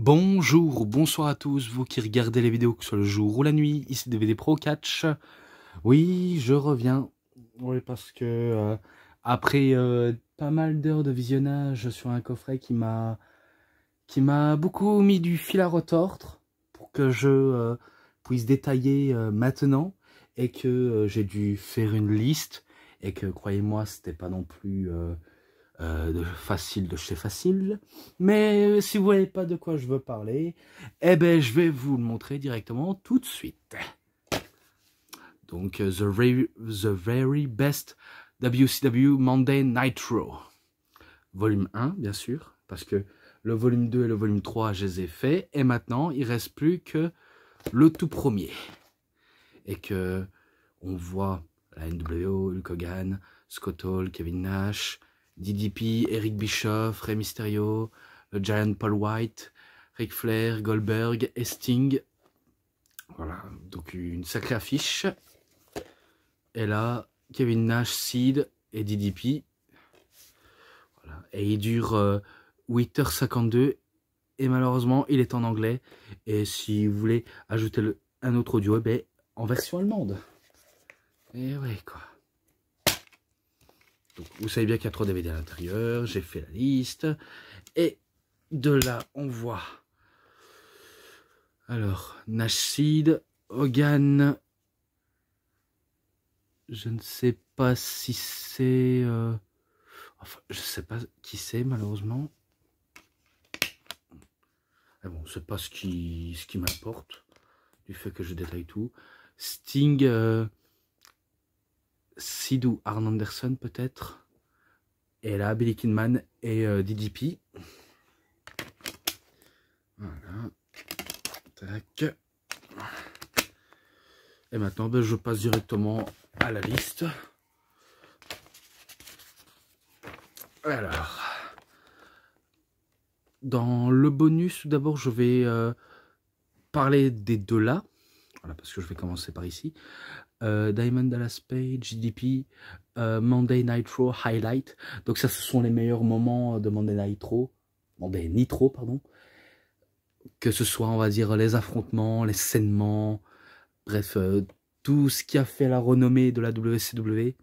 Bonjour ou bonsoir à tous, vous qui regardez les vidéos que ce soit le jour ou la nuit, ici DVD Pro Catch. Oui, je reviens. Oui, parce que après pas mal d'heures de visionnage sur un coffret qui m'a beaucoup mis du fil à retordre pour que je puisse détailler maintenant et que j'ai dû faire une liste et que croyez-moi, c'était pas non plus facile de chez facile, mais si vous voyez pas de quoi je veux parler, eh ben je vais vous le montrer directement tout de suite. Donc the very best WCW Monday Nitro, volume 1 bien sûr, parce que le volume 2 et le volume 3 je les ai faits, et maintenant il reste plus que le tout premier, et que on voit la NWO, Hulk Hogan, Scott Hall, Kevin Nash, DDP, Eric Bischoff, Rey Mysterio, le Giant Paul White, Ric Flair, Goldberg et Sting. Voilà, donc une sacrée affiche. Et là, Kevin Nash, Sid et DDP. Voilà. Et il dure 8h52. Et malheureusement, il est en anglais. Et si vous voulez ajouter un autre audio, eh ben, en version allemande. Et ouais, quoi. Donc, vous savez bien qu'il y a 3 DVD à l'intérieur, j'ai fait la liste, et de là, on voit, alors, Nash, Sid, Hogan, je ne sais pas si c'est, enfin, je ne sais pas qui c'est, malheureusement, mais bon, c'est pas ce qui m'importe, du fait que je détaille tout. Sting, Sid ou Arn Anderson, peut-être. Et là, Billy Kidman et DDP. Voilà. Tac. Et maintenant, ben, je passe directement à la liste. Alors, dans le bonus, tout d'abord, je vais parler des deux là. Voilà, parce que je vais commencer par ici. Diamond Dallas Page, DDP, Monday Nitro Highlight. Donc ça, ce sont les meilleurs moments de Monday Nitro. Monday Nitro, pardon. Que ce soit, on va dire, les affrontements, les saignements, bref, tout ce qui a fait la renommée de la WCW.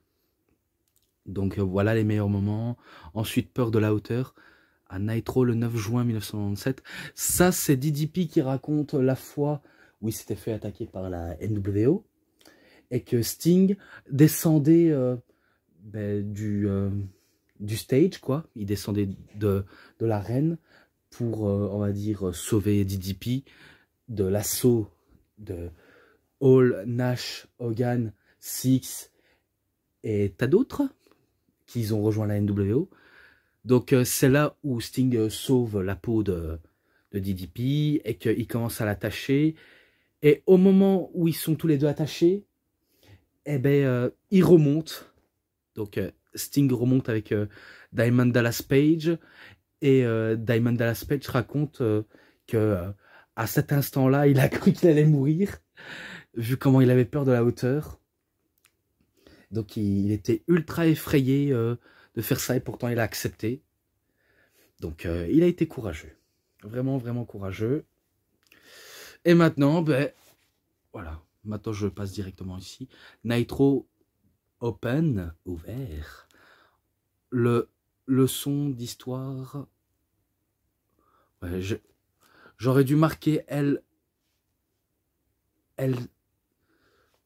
Donc voilà les meilleurs moments. Ensuite, Peur de la hauteur, à Nitro le 9 juin 1997. Ça, c'est DDP qui raconte la fois où il s'était fait attaquer par la NWO. Et que Sting descendait du stage, quoi. Il descendait de l'arène pour, on va dire, sauver DDP de l'assaut de Hall, Nash, Hogan, Six et tas d'autres qui ont rejoint la NWO. Donc c'est là où Sting sauve la peau de DDP et qu'il commence à l'attacher. Et au moment où ils sont tous les deux attachés, eh ben, il remonte. Donc Sting remonte avec Diamond Dallas Page. Et Diamond Dallas Page raconte que à cet instant-là, il a cru qu'il allait mourir, vu comment il avait peur de la hauteur. Donc il était ultra effrayé de faire ça, et pourtant il a accepté. Donc il a été courageux. Vraiment, vraiment courageux. Et maintenant, ben, voilà. Maintenant, je passe directement ici. Nitro Open, ouvert. Le leçon d'histoire. Ouais, j'aurais dû marquer elle.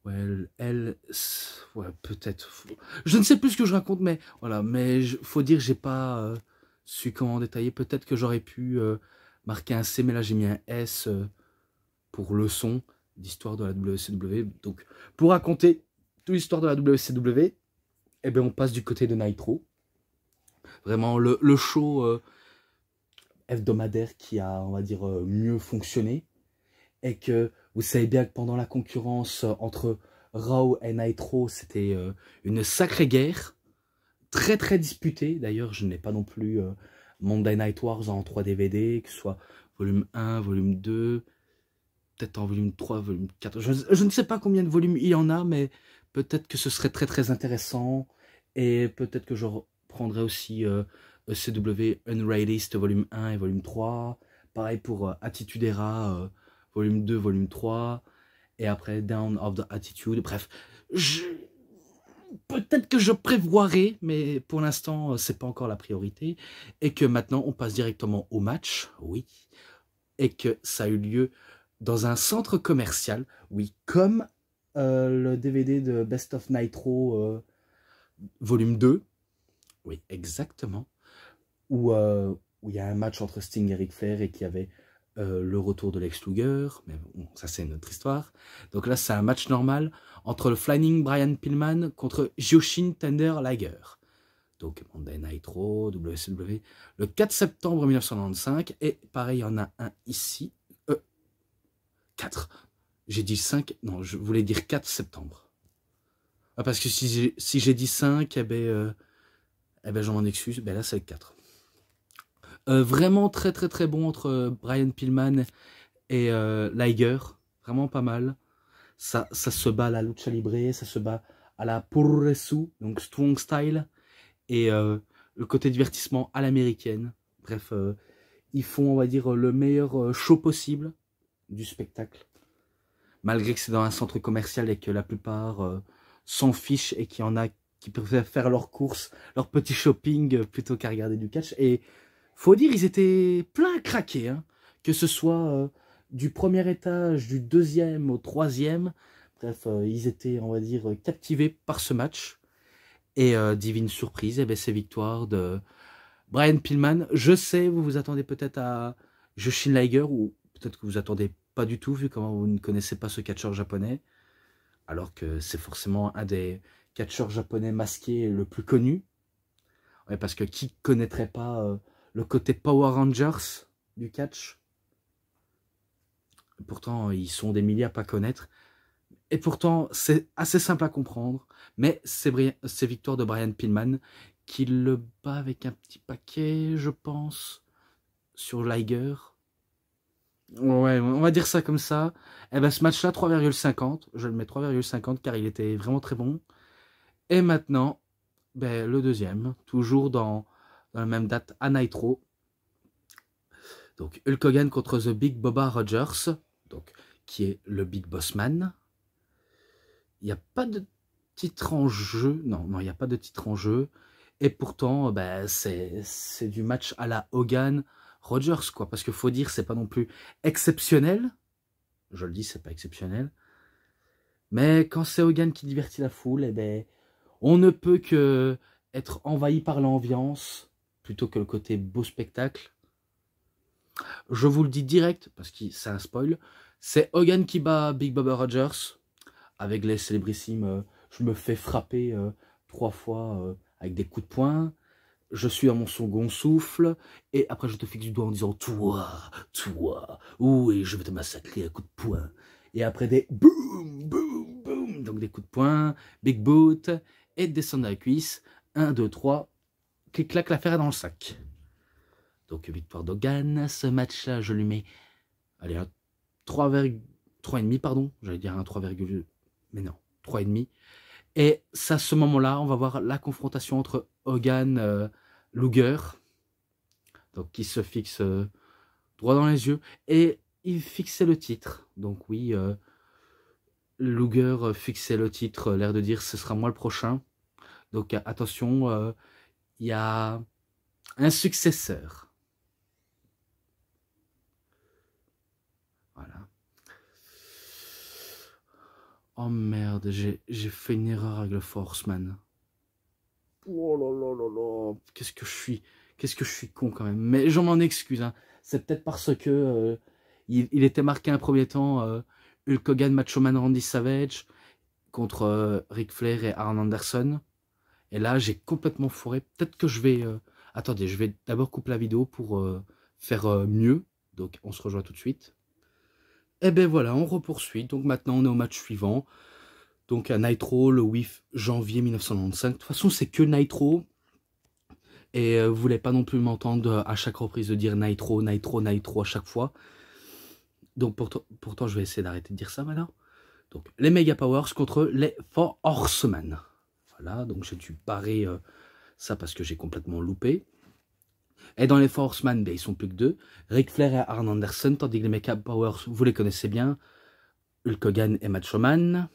Ouais, peut-être. Je ne sais plus ce que je raconte, mais voilà. Mais faut dire, j'ai pas su comment détailler. Peut-être que j'aurais pu marquer un C, mais là j'ai mis un S pour leçon d'histoire de la WCW. Donc, pour raconter toute l'histoire de la WCW, eh ben, on passe du côté de Nitro. Vraiment, le show hebdomadaire qui a, on va dire, mieux fonctionné. Et que vous savez bien que pendant la concurrence entre Raw et Nitro, c'était une sacrée guerre. Très, très disputée. D'ailleurs, je n'ai pas non plus Monday Night Wars en 3 DVD, que ce soit volume 1, volume 2... peut-être en volume 3, volume 4. Je ne sais pas combien de volumes il y en a, mais peut-être que ce serait très très intéressant. Et peut-être que je reprendrai aussi ECW Unreleased volume 1 et volume 3. Pareil pour Attitude Era, volume 2, volume 3. Et après Down of the Attitude. Bref, peut-être que je prévoirai, mais pour l'instant, c'est pas encore la priorité. Et que maintenant, on passe directement au match. Oui. Et que ça a eu lieu dans un centre commercial. Oui, comme le DVD de Best of Nitro volume 2. Oui, exactement. Où il y a un match entre Sting et Ric Flair et qui avait le retour de Lex Luger. Mais bon, ça c'est une autre histoire. Donc là, c'est un match normal entre le Flying Brian Pillman contre Jushin Thunder Liger. Donc Monday Nitro, WCW, le 4 septembre 1995. Et pareil, il y en a un ici. 4. J'ai dit 5. Non, je voulais dire 4 septembre. Ah, parce que si j'ai dit 5, eh ben je m'en excuse. Ben là, c'est le 4. Vraiment très très très bon entre Brian Pillman et Liger. Vraiment pas mal. Ça se bat à la lucha libre, ça se bat à la puroresu, donc strong style. Et le côté divertissement à l'américaine. Bref, ils font, on va dire, le meilleur show possible du spectacle. Malgré que c'est dans un centre commercial et que la plupart s'en fichent et qu'il y en a qui préfèrent faire leurs courses, leur petit shopping plutôt qu'à regarder du catch. Et faut dire, ils étaient plein à craquer, hein. Que ce soit du premier étage, du deuxième au troisième. Bref, ils étaient, on va dire, captivés par ce match. Et divine surprise, eh ben, c'est victoire de Brian Pillman. Je sais, vous vous attendez peut-être à Jushin Liger, ou peut-être que vous attendez pas du tout, vu comment vous ne connaissez pas ce catcheur japonais. Alors que c'est forcément un des catcheurs japonais masqués le plus connu. Ouais, parce que qui connaîtrait pas le côté Power Rangers du catch? Pourtant, ils sont des milliers à pas connaître. Et pourtant, c'est assez simple à comprendre. Mais c'est victoire de Brian Pillman qui le bat avec un petit paquet, je pense, sur Liger. Ouais, on va dire ça comme ça. Et ben ce match-là, 3,50. Je le mets 3,50 car il était vraiment très bon. Et maintenant, ben, le deuxième, toujours dans la même date à Nitro. Donc Hulk Hogan contre The Big Boba Rogers, donc, qui est le Big Boss Man. Il n'y a pas de titre en jeu. Non, il n'y a pas de titre en jeu. Et pourtant, ben, c'est du match à la Hogan Rogers, quoi. Parce qu'il faut dire, c'est pas non plus exceptionnel. Je le dis, c'est pas exceptionnel. Mais quand c'est Hogan qui divertit la foule, eh ben, on ne peut que être envahi par l'ambiance plutôt que le côté beau spectacle. Je vous le dis direct, parce que c'est un spoil, c'est Hogan qui bat Big Boba Rogers, avec les célébrissimes, je me fais frapper 3 fois avec des coups de poing, je suis à mon second souffle, et après je te fixe du doigt en disant « Toi, oui, je vais te massacrer à coups de poing ». Et après des boum, boum, boum, donc des coups de poing, big boot, et descendre à la cuisse, 1, 2, 3, clic-clac, l'affaire est dans le sac. Donc victoire d'Hogan, ce match-là, je lui mets, allez, un 3,5, pardon, j'allais dire un 3, mais non, 3,5. Et c'est à ce moment-là, on va voir la confrontation entre Hogan, Luger, donc qui se fixe droit dans les yeux, et il fixait le titre. Donc oui, Luger fixait le titre, l'air de dire ce sera moi le prochain. Donc attention, il y a un successeur. Voilà. Oh merde, j'ai fait une erreur avec le Forceman. Oh là là là là, qu'est-ce que je suis con quand même. Mais je m'en excuse, hein. C'est peut-être parce que il était marqué un premier temps Hulk Hogan, Macho Man, Randy Savage contre Ric Flair et Arn Anderson. Et là, j'ai complètement foiré. Peut-être que je vais... attendez, je vais d'abord couper la vidéo pour faire mieux. Donc, on se rejoint tout de suite. Et ben voilà, on repoursuit. Donc maintenant, on est au match suivant. Donc à Nitro, le 8 janvier 1995. De toute façon, c'est que Nitro. Et vous voulez pas non plus m'entendre à chaque reprise de dire Nitro, Nitro, Nitro à chaque fois. Donc pourtant, je vais essayer d'arrêter de dire ça maintenant. Donc les Mega Powers contre les Four Horsemen. Voilà, donc j'ai dû barrer ça parce que j'ai complètement loupé. Et dans les Four Horsemen, ben, ils sont plus que 2. Ric Flair et Arn Anderson, tandis que les Mega Powers, vous les connaissez bien. Hulk Hogan et Macho Man.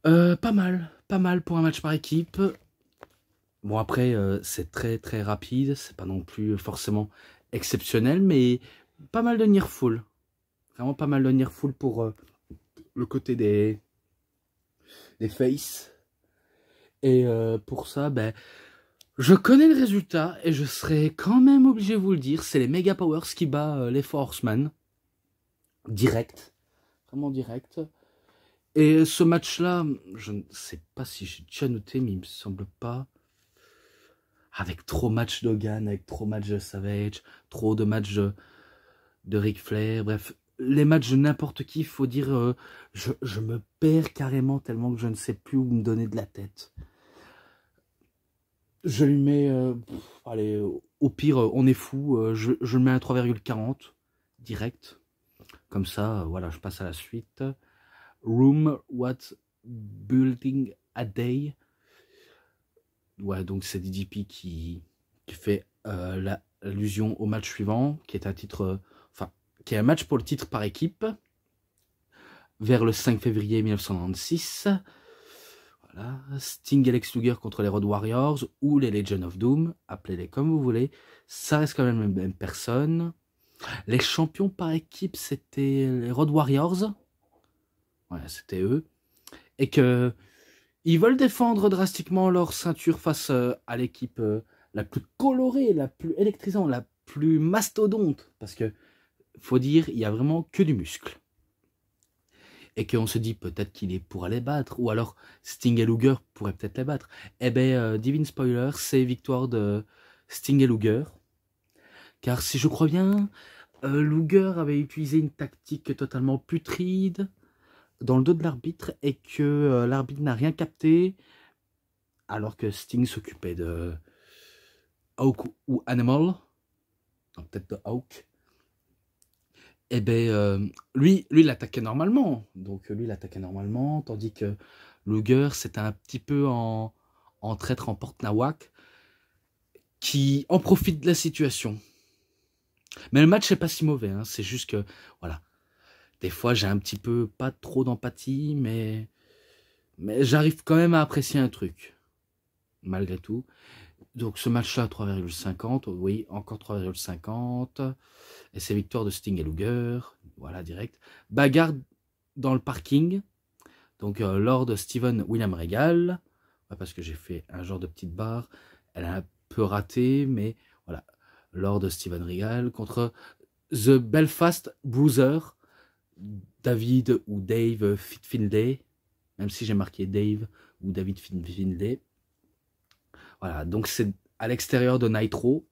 Pas mal pour un match par équipe. Bon, après, c'est très très rapide, c'est pas non plus forcément exceptionnel, mais pas mal de near fall. Vraiment pas mal de near fall pour le côté des faces. Et pour ça, ben, je connais le résultat et je serais quand même obligé de vous le dire. C'est les Mega Powers qui bat les Four Horsemen. Direct. Vraiment direct. Et ce match-là, je ne sais pas si j'ai déjà noté, mais il me semble pas. Avec trop de matchs d'Hogan, avec trop de matchs de Savage, trop de matchs de Ric Flair, bref. Les matchs de n'importe qui, il faut dire, je me perds carrément tellement que je ne sais plus où me donner de la tête. Je lui mets, allez, au pire, on est fou, je le mets à 3,40, direct. Comme ça, voilà, je passe à la suite. Room, what building a day. Ouais, donc c'est DDP qui fait l'allusion au match suivant, qui est un titre, qui est un match pour le titre par équipe, vers le 5 février 1996. Voilà, Sting et Lex Luger contre les Road Warriors ou les Legion of Doom, appelez-les comme vous voulez, ça reste quand même la même personne. Les champions par équipe, c'était les Road Warriors, ouais, c'était eux, et que ils veulent défendre drastiquement leur ceinture face à l'équipe la plus colorée, la plus électrisante, la plus mastodonte, parce que faut dire, il y a vraiment que du muscle. Et qu'on se dit peut-être qu'il est pour les battre, ou alors Sting et Luger pourraient peut-être les battre. Eh bien, divine spoiler, c'est victoire de Sting et Luger. Car si je crois bien, Luger avait utilisé une tactique totalement putride dans le dos de l'arbitre, et que l'arbitre n'a rien capté, alors que Sting s'occupait de Hawk ou Animal, peut-être de Hawk. Eh ben, lui, il attaquait normalement. Donc, lui, il attaquait normalement. Tandis que Luger, c'était un petit peu en traître, en porte-nawak, qui en profite de la situation. Mais le match n'est pas si mauvais. Hein. C'est juste que, voilà. Des fois, j'ai un petit peu pas trop d'empathie, mais j'arrive quand même à apprécier un truc. Malgré tout. Donc, ce match-là, 3,50. Oui, encore 3,50. Et c'est victoire de Sting et Luger. Voilà, direct. Bagarre dans le parking. Donc, Lord Steven William Regal. Ouais, parce que j'ai fait un genre de petite barre. Elle a un peu raté, mais voilà. Lord Steven Regal contre The Belfast Bruiser. David ou Dave Finlay. Même si j'ai marqué Dave ou David Finlay. Voilà, donc c'est à l'extérieur de Nitro.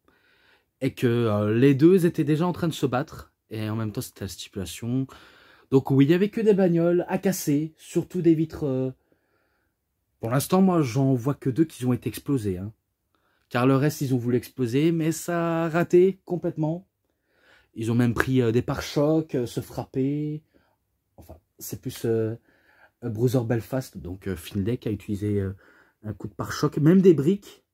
Et que les deux étaient déjà en train de se battre. Et en même temps, c'était la stipulation. Donc oui, il n'y avait que des bagnoles à casser. Surtout des vitres. Pour l'instant, moi, j'en vois que 2 qui ont été explosées. Hein. Car le reste, ils ont voulu exploser. Mais ça a raté complètement. Ils ont même pris des pare-chocs, se frapper. Enfin, c'est plus Bruiser Belfast. Donc Finlay qui a utilisé un coup de pare-choc. Même des briques.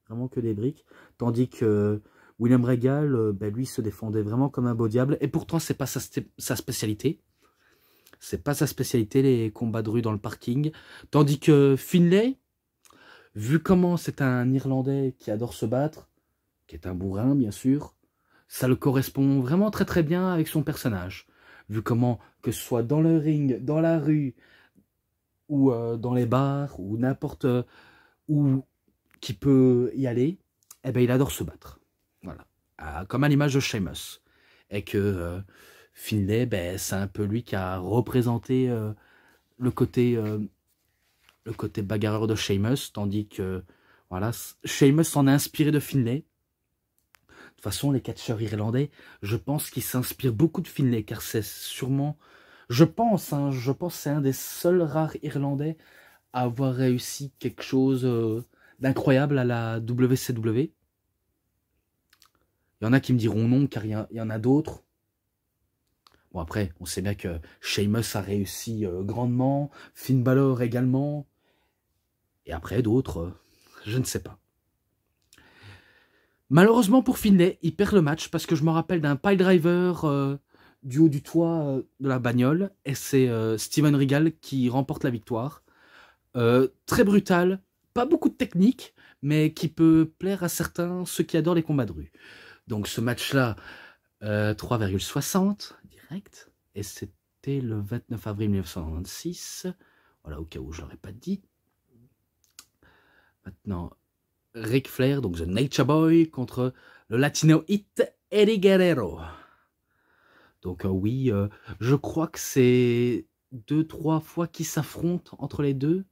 Vraiment que des briques. Tandis que William Regal, ben lui, se défendait vraiment comme un beau diable. Et pourtant, c'est pas sa spécialité. C'est pas sa spécialité, les combats de rue dans le parking. Tandis que Finlay, vu comment c'est un Irlandais qui adore se battre, qui est un bourrin, bien sûr, ça le correspond vraiment très très bien avec son personnage. Vu comment, que ce soit dans le ring, dans la rue, ou dans les bars, ou n'importe où qui peut y aller, eh ben, il adore se battre. Voilà. Comme à l'image de Sheamus. Et que Finlay, ben, c'est un peu lui qui a représenté le côté bagarreur de Sheamus, tandis que voilà, Sheamus s'en a inspiré de Finlay. De toute façon, les catcheurs irlandais, je pense qu'ils s'inspirent beaucoup de Finlay, car c'est sûrement, je pense que c'est un des seuls rares Irlandais à avoir réussi quelque chose d'incroyable à la WCW. Il y en a qui me diront non, car il y en a d'autres. Bon, après, on sait bien que Sheamus a réussi grandement, Finn Balor également, et après d'autres, je ne sais pas. Malheureusement pour Finlay, il perd le match parce que je me rappelle d'un pile driver du haut du toit de la bagnole et c'est Steven Regal qui remporte la victoire. Très brutal, pas beaucoup de technique, mais qui peut plaire à certains, ceux qui adorent les combats de rue. Donc ce match-là, 3,60 direct, et c'était le 29 avril 1996. Voilà, au cas où je l'aurais pas dit. Maintenant, Ric Flair, donc The Nature Boy, contre le Latino Hit Eddie Guerrero. Donc oui, je crois que c'est 2-3 fois qu'ils s'affrontent entre les deux.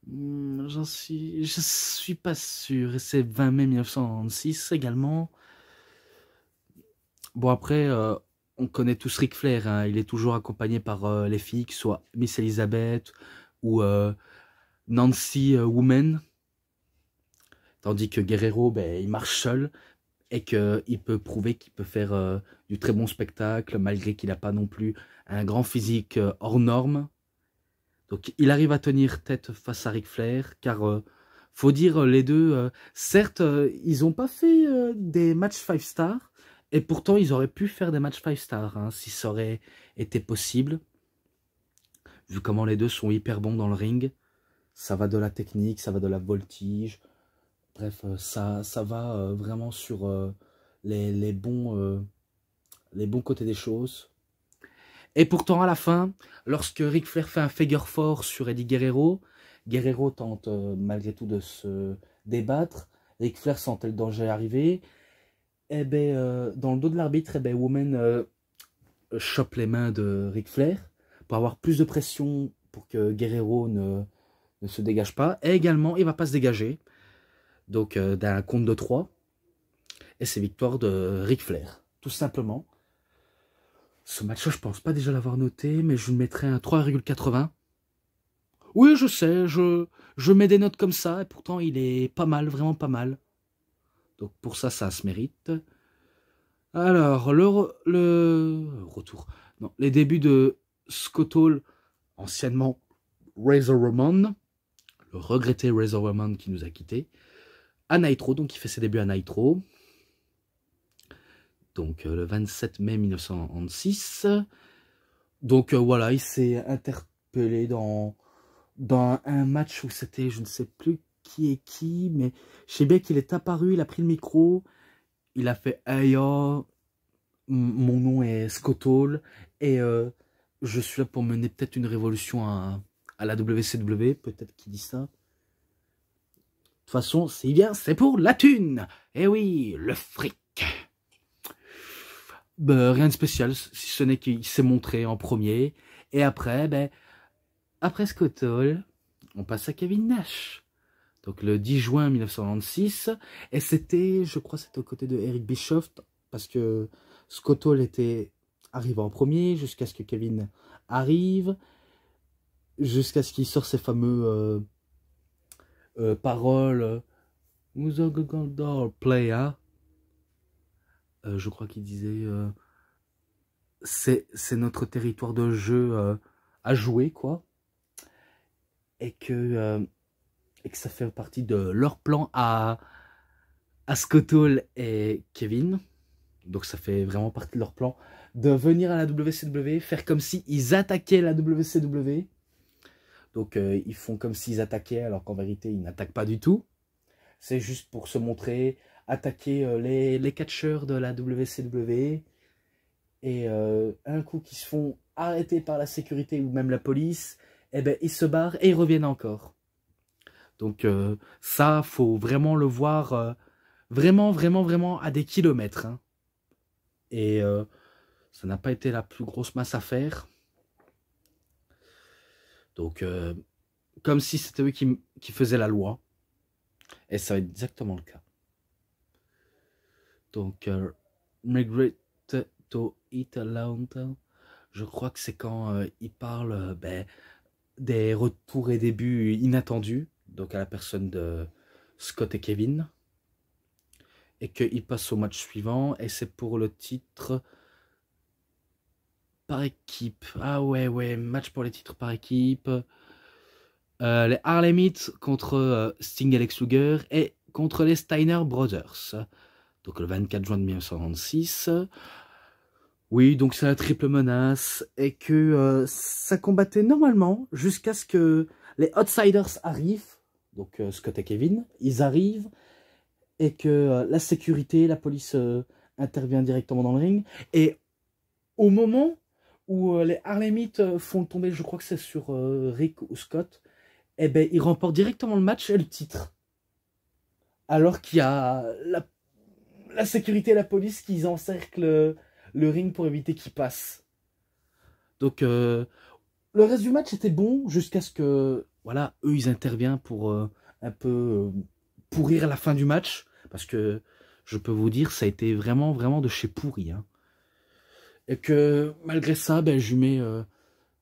Je suis pas sûr. Et c'est 20 mai 1996 également. Bon après, on connaît tous Ric Flair, hein. Il est toujours accompagné par les filles, que ce soit Miss Elizabeth ou Nancy Woman. Tandis que Guerrero, ben, il marche seul et qu'il peut prouver qu'il peut faire du très bon spectacle, malgré qu'il n'a pas non plus un grand physique hors norme. Donc il arrive à tenir tête face à Ric Flair, car faut dire les deux, certes, ils n'ont pas fait des matchs 5 stars, et pourtant ils auraient pu faire des matchs 5 stars, hein, si ça aurait été possible. Vu comment les deux sont hyper bons dans le ring, ça va de la technique, ça va de la voltige, bref, ça va vraiment sur les bons côtés des choses. Et pourtant, à la fin, lorsque Ric Flair fait un figure four sur Eddie Guerrero, Guerrero tente malgré tout de se débattre. Ric Flair sentait le danger arriver. Et ben, dans le dos de l'arbitre, Woman chope les mains de Ric Flair pour avoir plus de pression pour que Guerrero ne se dégage pas. Et également, il ne va pas se dégager. Donc, d'un compte de 3. Et c'est victoire de Ric Flair, tout simplement. Ce match-là, je pense pas déjà l'avoir noté, mais je lui mettrais un 3,80. Oui, je sais, je mets des notes comme ça, et pourtant il est pas mal, vraiment pas mal. Donc pour ça, ça se mérite. Alors, le retour. Non, les débuts de Scott Hall, anciennement Razor Ramon, le regretté Razor Ramon qui nous a quittés, à Nitro, donc il fait ses débuts à Nitro. Donc le 27 mai 1996. Donc voilà, il s'est interpellé dans un match où c'était, je ne sais plus qui est qui, mais je sais bien qu'il est apparu, il a pris le micro, il a fait « Hey yo, mon nom est Scott Hall, et je suis là pour mener peut-être une révolution à la WCW », peut-être qu'il dit ça. De toute façon, c'est bien, c'est pour la thune. Eh oui, le fric. Ben, rien de spécial, si ce n'est qu'il s'est montré en premier. Et après, ben, après Scott Hall, on passe à Kevin Nash. Donc le 10 juin 1996. Et c'était, je crois, c'était aux côtés de Eric Bischoff, parce que Scott Hall était arrivé en premier, jusqu'à ce que Kevin arrive, jusqu'à ce qu'il sorte ses fameux paroles. Who's a good player? Je crois qu'il disait c'est notre territoire de jeu à jouer, quoi. Et que ça fait partie de leur plan à Scott Hall et Kevin. Donc ça fait vraiment partie de leur plan de venir à la WCW, faire comme si ils attaquaient la WCW. Donc ils font comme s'ils attaquaient, alors qu'en vérité ils n'attaquent pas du tout. C'est juste pour se montrer, attaquer les catcheurs de la WCW. Et un coup qu'ils se font arrêter par la sécurité ou même la police, eh ben, ils se barrent et ils reviennent encore. Donc ça, faut vraiment le voir vraiment, vraiment, vraiment à des kilomètres. Hein. Et ça n'a pas été la plus grosse masse à faire. Donc, comme si c'était eux qui faisaient la loi. Et ça va être exactement le cas. Donc, Regret to Eat Alone, je crois que c'est quand il parle ben, des retours et débuts inattendus, donc à la personne de Scott et Kevin, et qu'il passe au match suivant, et c'est pour le titre par équipe. Ah ouais, match pour les titres par équipe. Les Harlem Heat contre Sting et Lex Luger, et contre les Steiner Brothers. Donc le 24 juin de 1996. Oui, donc c'est la triple menace. Et que ça combattait normalement jusqu'à ce que les Outsiders arrivent. Donc Scott et Kevin, ils arrivent. Et que la sécurité, la police intervient directement dans le ring. Et au moment où les Harlemites font tomber, je crois que c'est sur Rick ou Scott, eh ben, ils remportent directement le match et le titre. Alors qu'il y a la sécurité et la police qui encerclent le ring pour éviter qu'ils passent. Donc, le reste du match était bon jusqu'à ce que, voilà, eux, ils interviennent pour un peu pourrir la fin du match. Parce que, je peux vous dire, ça a été vraiment, vraiment de chez pourri. Hein. Et que, malgré ça, ben, je lui mets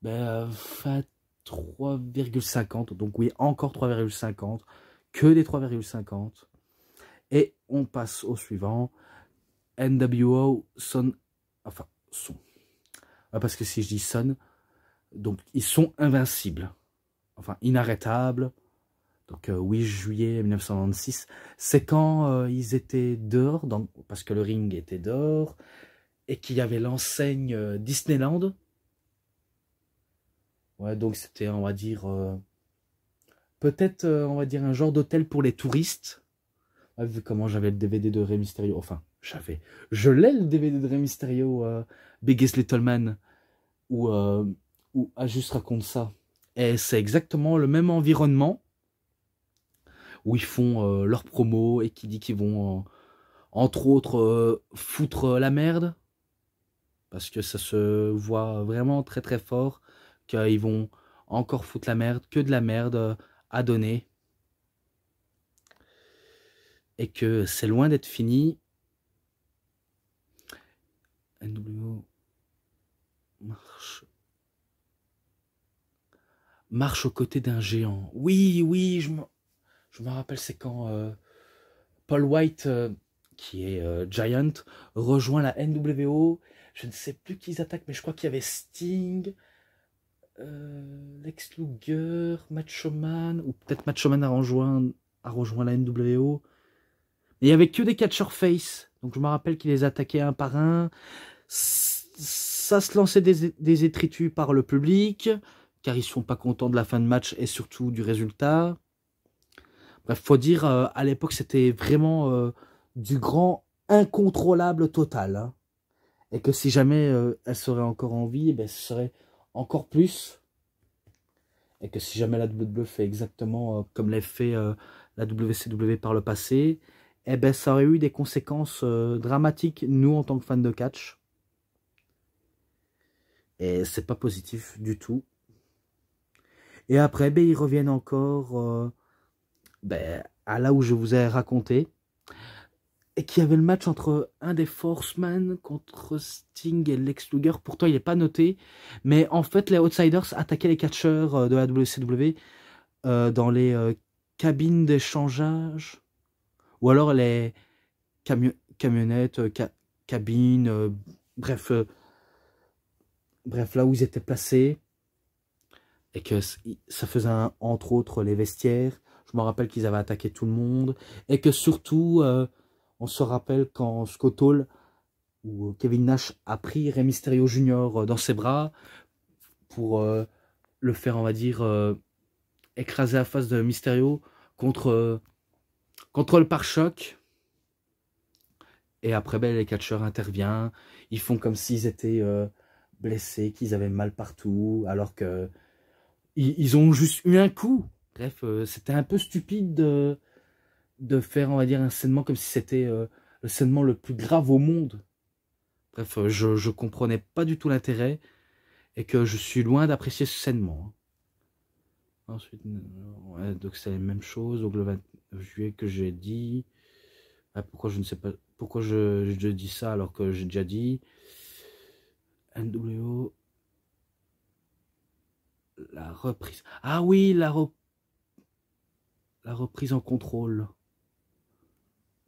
3,50. Donc oui, encore 3,50. Que des 3,50. Et on passe au suivant. NWO Son. Enfin, Son. Parce que si je dis Son, donc ils sont invincibles. Enfin, inarrêtables. Donc 8 juillet 1996. C'est quand ils étaient dehors, parce que le ring était dehors. Et qu'il y avait l'enseigne Disneyland. Ouais, donc c'était, on va dire, peut-être, on va dire, un genre d'hôtel pour les touristes. Ouais, vu comment j'avais le DVD de Rey Mysterio. Enfin, je l'ai le DVD de Rey Mysterio, Biggest Little Man, où Ajus raconte ça. Et c'est exactement le même environnement, où ils font leur promo et qui dit qu'ils vont, entre autres, foutre la merde. Parce que ça se voit vraiment très très fort qu'ils vont encore foutre la merde, que de la merde à donner. Et que c'est loin d'être fini. NWO marche aux côtés d'un géant. Oui, oui, je me rappelle, c'est quand Paul White, qui est Giant, rejoint la NWO. Je ne sais plus qui ils attaquent, mais je crois qu'il y avait Sting, Lex Luger, Macho Man, ou peut-être Macho Man a rejoint la NWO. Mais il n'y avait que des catchers face, donc je me rappelle qu'ils les attaquaient un par un. Ça se lançait des étritus par le public, car ils ne sont pas contents de la fin de match et surtout du résultat. Bref, faut dire, à l'époque, c'était vraiment du grand incontrôlable total. Hein. Et que si jamais elle serait encore en vie, ben, ce serait encore plus. Et que si jamais la WWE fait exactement comme l'a fait la WCW par le passé, eh ben, ça aurait eu des conséquences dramatiques, nous, en tant que fans de catch. Et c'est pas positif du tout. Et après, ben, ils reviennent encore à là où je vous ai raconté. Et qu'il y avait le match entre un des Forceman contre Sting et Lex Luger. Pourtant, il n'est pas noté. Mais en fait, les Outsiders attaquaient les catcheurs de la WCW dans les cabines d'échangeage. Ou alors les camionnettes, cabines, bref, là où ils étaient placés. Et que ça faisait entre autres les vestiaires. Je me rappelle qu'ils avaient attaqué tout le monde. Et que surtout... on se rappelle quand Scott Hall ou Kevin Nash a pris Rey Mysterio Jr. dans ses bras pour le faire, on va dire, écraser la face de Mysterio contre le pare-choc. Et après, ben, les catcheurs interviennent. Ils font comme s'ils étaient blessés, qu'ils avaient mal partout, alors que ils ont juste eu un coup. Bref, c'était un peu stupide de faire, on va dire, un saignement comme si c'était le saignement le plus grave au monde. Bref, je comprenais pas du tout l'intérêt et que je suis loin d'apprécier ce saignement. Ensuite, ouais, donc c'est la même chose. Donc le 29 juillet que j'ai dit. Ah, pourquoi je ne sais pas pourquoi je dis ça alors que j'ai déjà dit. NWO. La reprise. Ah oui, la reprise en contrôle.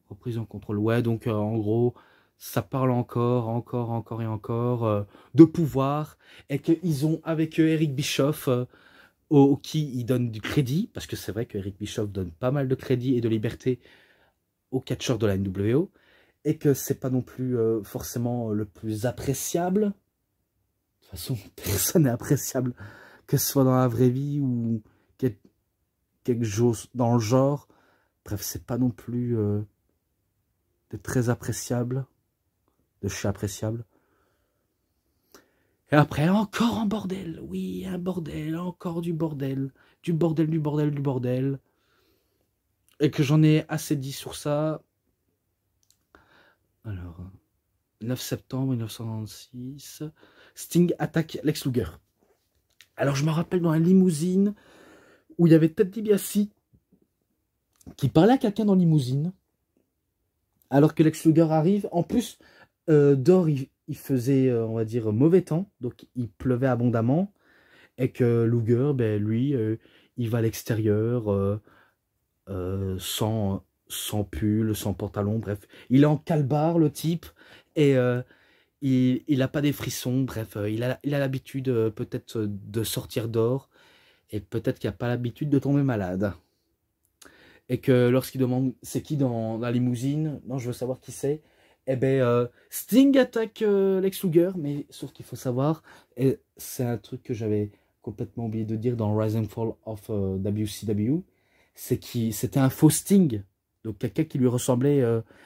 Reprise en contrôle. Ouais, donc en gros, ça parle encore et encore de pouvoir. Et qu'ils ont avec Eric Bischoff, qui ils donnent du crédit. Parce que c'est vrai que Eric Bischoff donne pas mal de crédit et de liberté aux catcheurs de la NWO, et que c'est pas non plus forcément le plus appréciable. De toute façon, personne n'est appréciable, que ce soit dans la vraie vie ou quelque chose dans le genre. Bref, c'est pas non plus de très appréciable, de chez appréciable. Et après, encore un bordel. Oui, un bordel, encore du bordel. Du bordel, du bordel, du bordel. Et que j'en ai assez dit sur ça. Alors, 9 septembre 1996, Sting attaque Lex Luger. Alors, je me rappelle dans la limousine où il y avait Ted DiBiase qui parlait à quelqu'un dans la limousine. Alors que Lex Luger arrive. En plus, dehors, il faisait, on va dire, mauvais temps. Donc, il pleuvait abondamment. Et que Luger, ben, lui, il va à l'extérieur sans pull, sans pantalon. Bref, il est en calbar, le type. Et il n'a pas des frissons. Bref, il a l'habitude peut-être de sortir dehors. Et peut-être qu'il n'a pas l'habitude de tomber malade. Et que lorsqu'il demande c'est qui dans la limousine, non, je veux savoir qui c'est, eh ben Sting attaque Lex Luger, mais sauf qu'il faut savoir, et c'est un truc que j'avais complètement oublié de dire dans Rise and Fall of WCW, c'est qu'il c'était un faux Sting, donc quelqu'un qui lui ressemblait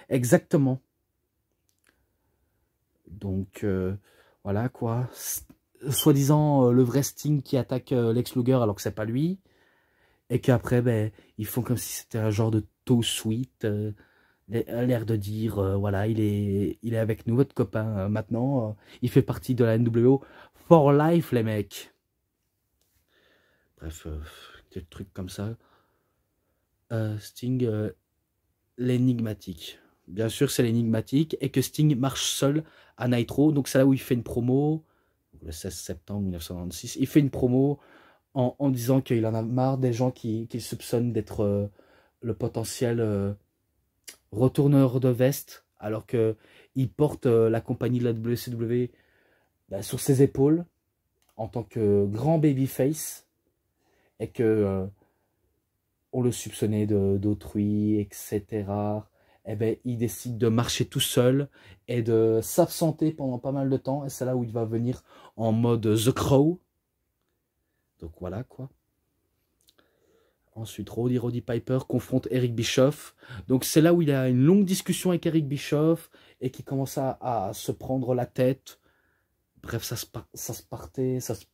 exactement. Donc voilà quoi, soi-disant le vrai Sting qui attaque Lex Luger alors que c'est pas lui. Et qu'après, ben, ils font comme si c'était un genre de toe sweet, l'air de dire, voilà, il est avec nous, votre copain, maintenant, il fait partie de la NWO for life, les mecs. Bref, des trucs comme ça. Sting, l'énigmatique. Bien sûr, c'est l'énigmatique, et que Sting marche seul à Nitro, donc c'est là où il fait une promo, le 16 septembre 1996, il fait une promo, en disant qu'il en a marre des gens qu'il soupçonne d'être le potentiel retourneur de veste, alors qu'il porte la compagnie de la WCW sur ses épaules en tant que grand babyface, et que on le soupçonnait d'autrui, etc. Et ben, il décide de marcher tout seul et de s'absenter pendant pas mal de temps, et c'est là où il va venir en mode The Crow. Donc voilà quoi. Ensuite, Roddy Piper confronte Eric Bischoff. Donc c'est là où il a une longue discussion avec Eric Bischoff et qui commence à se prendre la tête. Bref, ça se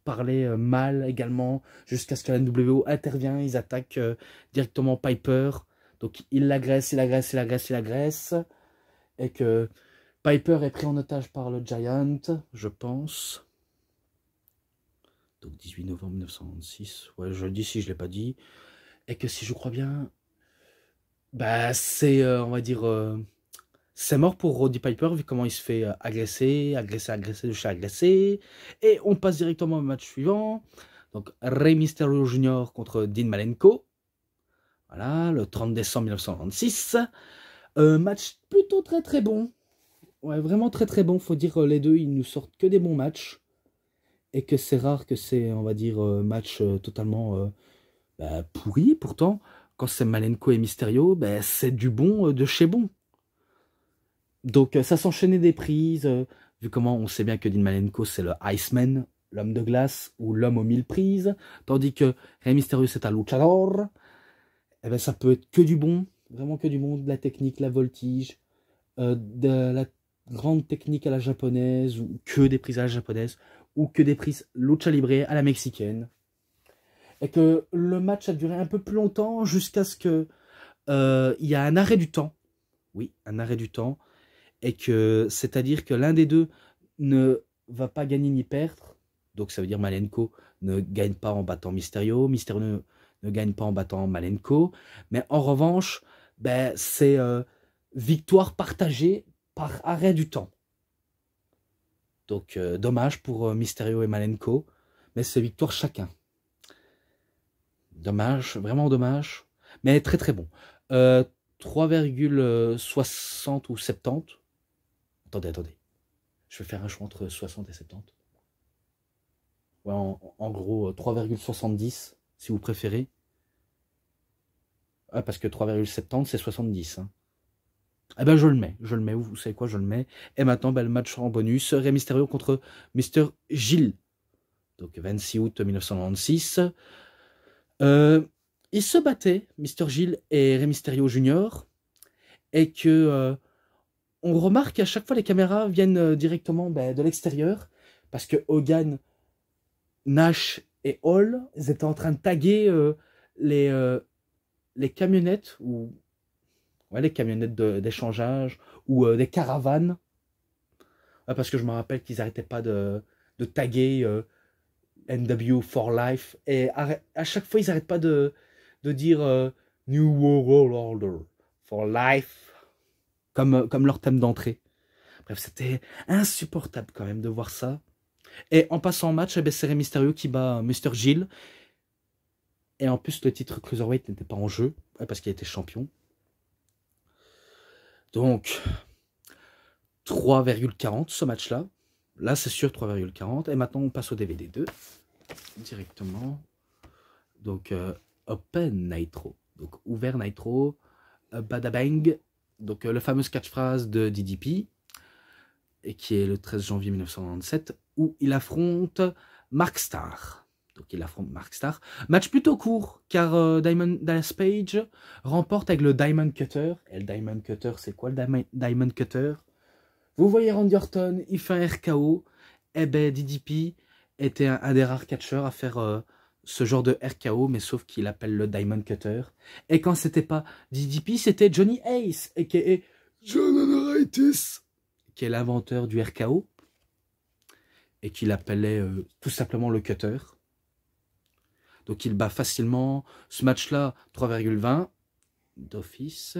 parlait mal également, jusqu'à ce que la NWO intervient, ils attaquent directement Piper. Donc il l'agresse, il l'agresse, il l'agresse, il l'agresse. Et que Piper est pris en otage par le Giant, je pense. Donc 18 novembre 1996, ouais, je le dis si je ne l'ai pas dit. Et que si je crois bien, bah c'est, on va dire, c'est mort pour Roddy Piper, vu comment il se fait agresser de chez agressé. Et on passe directement au match suivant. Donc Rey Mysterio Jr. contre Dean Malenko. Voilà, le 30 décembre 1996. Match plutôt très très bon. Ouais, vraiment très très bon. Faut dire, les deux, ils nous sortent que des bons matchs. Et que c'est rare que c'est, on va dire, match totalement pourri. Pourtant, quand c'est Malenko et Mysterio, c'est du bon de chez bon. Donc ça s'enchaînait des prises, vu comment on sait bien que Dean Malenko c'est le Iceman, l'homme de glace ou l'homme aux 1000 prises, tandis que Rey Mysterio c'est un luchador. Et ben ça peut être que du bon, vraiment que du bon, de la technique, la voltige, de la grande technique à la japonaise, ou que des prises à la japonaise, ou que des prises lucha libre à la mexicaine. Et que le match a duré un peu plus longtemps jusqu'à ce que il y a un arrêt du temps. Oui, un arrêt du temps. Et que c'est-à-dire que l'un des deux ne va pas gagner ni perdre. Donc ça veut dire Malenko ne gagne pas en battant Mysterio, Mysterio ne gagne pas en battant Malenko. Mais en revanche, c'est victoire partagée par arrêt du temps. Donc dommage pour Mysterio et Malenko, mais c'est victoire chacun. Dommage, vraiment dommage, mais très très bon. 3,60 ou 70. Attendez. Je vais faire un choix entre 60 et 70. Ouais, en gros, 3,70, si vous préférez. Ah, parce que 3,70, c'est 70. Hein. Eh ben je le mets, vous savez quoi, je le mets. Et maintenant, ben, le match en bonus, Rey Mysterio contre Mr. Gilles. Donc 26 août 1996. Ils se battaient, Mr. Gilles et Rey Mysterio Jr. Et que on remarque qu'à chaque fois les caméras viennent directement ben, de l'extérieur. Parce que Hogan, Nash et Hall, ils étaient en train de taguer les camionnettes ou ouais, les camionnettes d'échangeage ou des caravanes. Ouais, parce que je me rappelle qu'ils n'arrêtaient pas de taguer NW for Life. Et à chaque fois, ils n'arrêtent pas de dire New World Order for Life, comme leur thème d'entrée. Bref, c'était insupportable quand même de voir ça. Et en passant en match, eh ben, c'est Rey Mysterio qui bat Mr. Gill. Et en plus, le titre Cruiserweight n'était pas en jeu, parce qu'il était champion. Donc, 3,40 ce match-là. Là, c'est sûr, 3,40. Et maintenant, on passe au DVD 2. Directement. Donc, Open Nitro. Donc, ouvert Nitro. Badabang. Donc, le fameux catchphrase de DDP. Et qui est le 13 janvier 1997. Où il affronte Mark Starr. Donc, il affronte Mark Starr. Match plutôt court, car Diamond Dallas Page remporte avec le Diamond Cutter. Et le Diamond Cutter, c'est quoi le Diamond Cutter? Vous voyez Randy Orton, il fait un RKO. Eh ben, DDP était un des rares catcheurs à faire ce genre de RKO, mais sauf qu'il appelle le Diamond Cutter. Et quand c'était pas DDP, c'était Johnny Ace, a.k.a. John Honoritis, qui est l'inventeur du RKO, et qu'il appelait tout simplement le Cutter. Donc il bat facilement. Ce match-là, 3,20 d'office.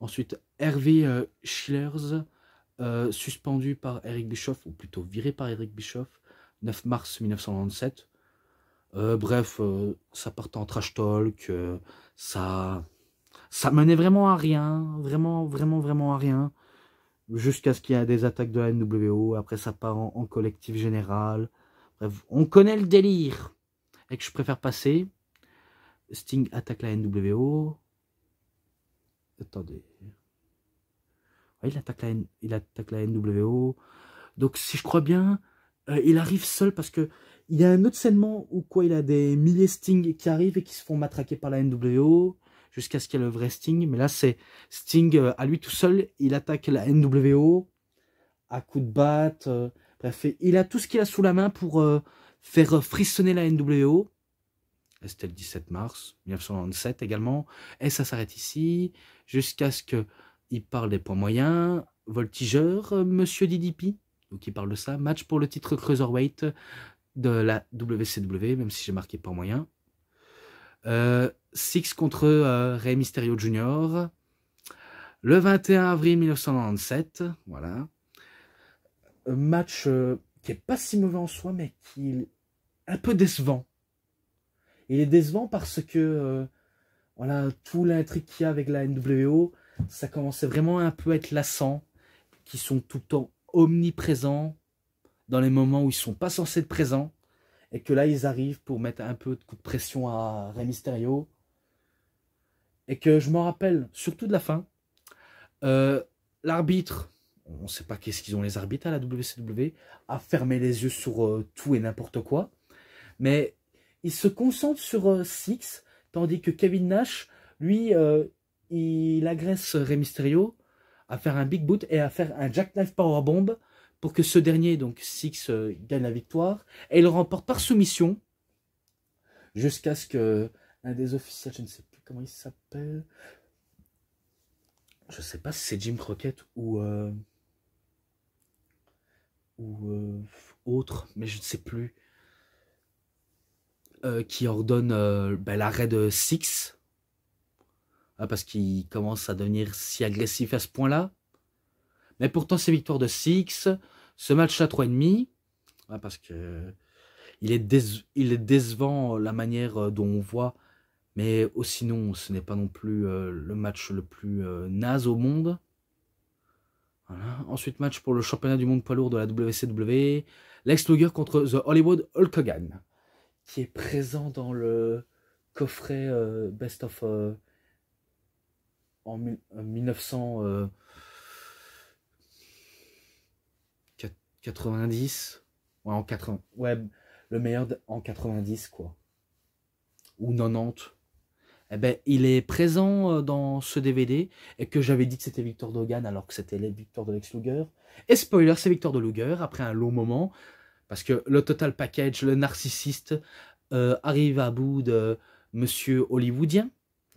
Ensuite, Hervé Schillers, suspendu par Eric Bischoff, ou plutôt viré par Eric Bischoff, 9 mars 1997. Bref, ça partait en trash talk, ça menait vraiment à rien, vraiment à rien, jusqu'à ce qu'il y ait des attaques de la NWO, après ça part en collectif général. Bref, on connaît le délire, et que je préfère passer. Sting attaque la NWO. Attendez. Ouais, il attaque la NWO. Donc, si je crois bien, il arrive seul parce que il y a un autre scènement où quoi, il a des milliers Sting qui arrivent et qui se font matraquer par la NWO jusqu'à ce qu'il y ait le vrai Sting. Mais là, c'est Sting à lui tout seul. Il attaque la NWO à coups de batte. Bref, il a tout ce qu'il a sous la main pour faire frissonner la NWO. C'était le 17 mars 1997 également. Et ça s'arrête ici jusqu'à ce qu'il parle des points moyens. Voltigeur, Monsieur DDP. Donc il parle de ça. Match pour le titre Cruiserweight de la WCW, même si j'ai marqué points moyens. Six contre Rey Mysterio Jr. Le 21 avril 1997. Voilà. Un match qui est pas si mauvais en soi, mais qui est un peu décevant. Il est décevant parce que voilà, tout l'intrigue qu'il y a avec la NWO, ça commençait vraiment un peu à être lassant, qui sont tout le temps omniprésents dans les moments où ils sont pas censés être présents, et que là ils arrivent pour mettre un peu de coup de pression à Rey Mysterio, et que je m'en rappelle surtout de la fin. L'arbitre, on ne sait pas qu'est-ce qu'ils ont les arbitres à la WCW, a fermé les yeux sur tout et n'importe quoi, mais il se concentre sur Six, tandis que Kevin Nash, lui, il agresse Rey Mysterio à faire un big boot et à faire un jackknife powerbomb pour que ce dernier, donc Six, gagne la victoire. Et il le remporte par soumission jusqu'à ce que un des officiels, je ne sais plus comment il s'appelle, je ne sais pas si c'est Jim Crockett ou autre, mais je ne sais plus, qui ordonne l'arrêt de Six, parce qu'il commence à devenir si agressif à ce point-là. Mais pourtant, c'est victoire de Six. Ce match à 3,5, parce que il est décevant la manière dont on voit, mais sinon, ce n'est pas non plus le match le plus naze au monde. Voilà. Ensuite, match pour le championnat du monde poids lourd de la WCW. Lex Luger contre The Hollywood Hulk Hogan, qui est présent dans le coffret Best of en 1990. Ouais, en 80. Ouais, le meilleur en 90, quoi. Ou 90. Eh ben, il est présent dans ce DVD, et que j'avais dit que c'était Victor Dogan alors que c'était les Victor de Lex Luger. Et spoiler, c'est Victor de Luger après un long moment, parce que le total package, le narcissiste, arrive à bout de Monsieur Hollywoodien,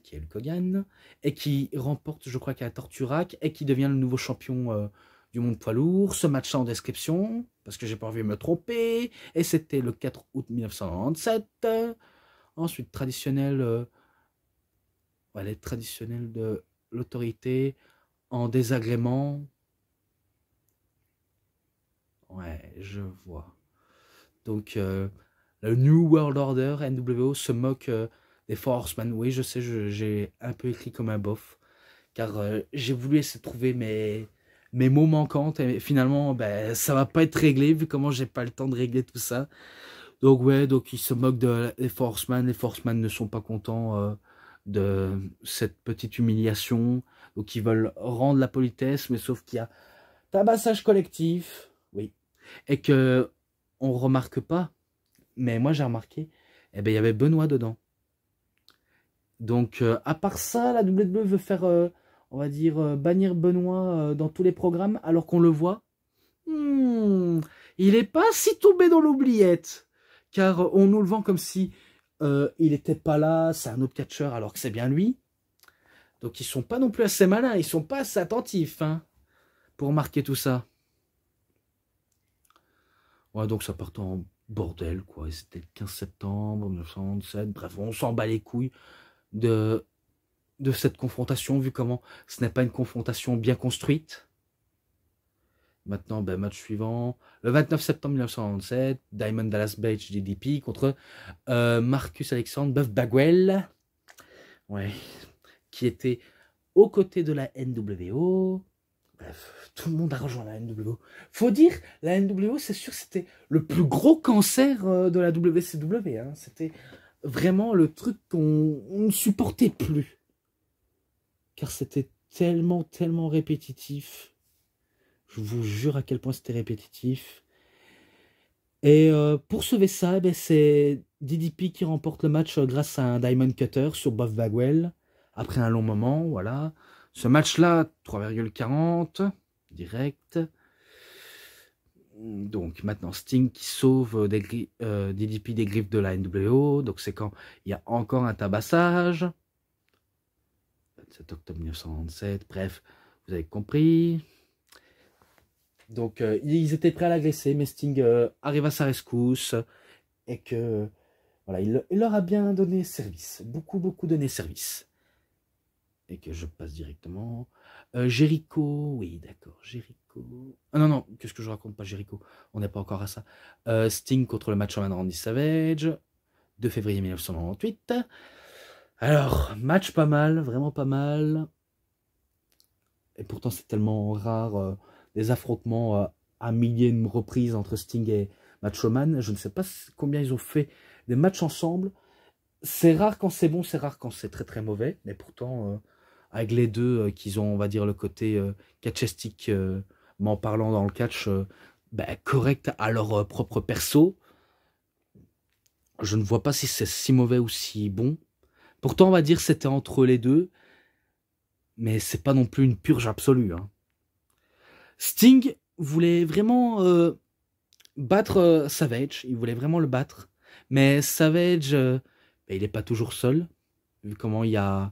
qui est le Hogan, et qui remporte, je crois, qu'à Torturac, et qui devient le nouveau champion du monde poids lourd. Ce match en description, parce que j'ai pas envie de me tromper, et c'était le 4 août 1997. Ensuite, traditionnel... les traditionnels de l'autorité en désagrément. Ouais, je vois. Donc, le New World Order, NWO, se moque des Four Horsemen. Oui, je sais, j'ai un peu écrit comme un bof. Car j'ai voulu essayer de trouver mes mots manquants. Et finalement, ben, ça va pas être réglé, vu comment j'ai pas le temps de régler tout ça. Donc, ouais, donc ils se moquent des Four Horsemen. Les Four Horsemen ne sont pas contents de cette petite humiliation. Donc ils veulent rendre la politesse, mais sauf qu'il y a tabassage collectif, oui, et que on remarque pas, mais moi j'ai remarqué, eh ben il y avait Benoît dedans. Donc à part ça, la WWE veut faire, on va dire, bannir Benoît dans tous les programmes, alors qu'on le voit. Il est pas si tombé dans l'oubliette, car on nous le vend comme si il était pas là, c'est un autre catcheur alors que c'est bien lui. Donc ils sont pas non plus assez malins, ils sont pas assez attentifs hein, pour marquer tout ça. Ouais, donc ça part en bordel, quoi. C'était le 15 septembre 1997, bref, on s'en bat les couilles de cette confrontation, vu comment ce n'est pas une confrontation bien construite. Maintenant, ben, match suivant, le 29 septembre 1997, Diamond Dallas Page DDP contre Marcus Alexander, Buff Bagwell, ouais, qui était aux côtés de la NWO. Bref, tout le monde a rejoint la NWO. Faut dire, la NWO, c'est sûr, c'était le plus gros cancer de la WCW. Hein. C'était vraiment le truc qu'on ne supportait plus. Car c'était tellement, tellement répétitif. Je vous jure à quel point c'était répétitif. Et pour sauver ça, ben, c'est DDP qui remporte le match grâce à un Diamond Cutter sur Buff Bagwell. Après un long moment, voilà. Ce match-là, 3,40, direct. Donc maintenant, Sting qui sauve DDP des griffes de la NWO. Donc c'est quand il y a encore un tabassage. 27 octobre 1997, bref, vous avez compris. Donc ils étaient prêts à l'agresser, mais Sting arrive à sa rescousse. Et que, voilà, il leur a bien donné service. Beaucoup, beaucoup donné service. Et que je passe directement. Jericho, oui, d'accord, Jericho. Ah non, non, qu'est-ce que je raconte, pas Jericho, on n'est pas encore à ça. Sting contre le Macho-Man Randy Savage, 2 février 1998. Alors, match pas mal, vraiment pas mal. Et pourtant, c'est tellement rare, des affrontements à milliers de reprises entre Sting et Macho-Man. Je ne sais pas combien ils ont fait des matchs ensemble. C'est rare quand c'est bon, c'est rare quand c'est très très mauvais. Mais pourtant, avec les deux qu'ils ont, on va dire, le côté catchestique, m'en parlant dans le catch, ben, correct à leur propre perso. Je ne vois pas si c'est si mauvais ou si bon. Pourtant, on va dire c'était entre les deux. Mais c'est pas non plus une purge absolue. Hein. Sting voulait vraiment battre Savage. Il voulait vraiment le battre. Mais Savage, ben, il n'est pas toujours seul. Vu comment il y a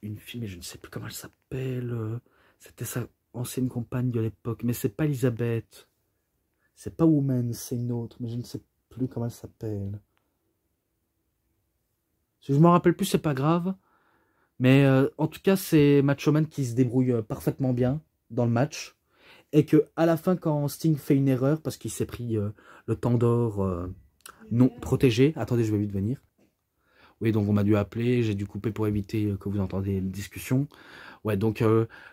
une fille, mais je ne sais plus comment elle s'appelle. C'était sa ancienne compagne de l'époque. Mais c'est pas Elisabeth. C'est pas Woman, c'est une autre. Mais je ne sais plus comment elle s'appelle. Si je m'en rappelle plus, c'est pas grave. Mais en tout cas, c'est Macho Man qui se débrouille parfaitement bien dans le match. Et que à la fin, quand Sting fait une erreur, parce qu'il s'est pris le tendor non protégé. Attendez, je vais vite venir. Oui, donc on m'a dû appeler, j'ai dû couper pour éviter que vous entendiez une discussion. Ouais, donc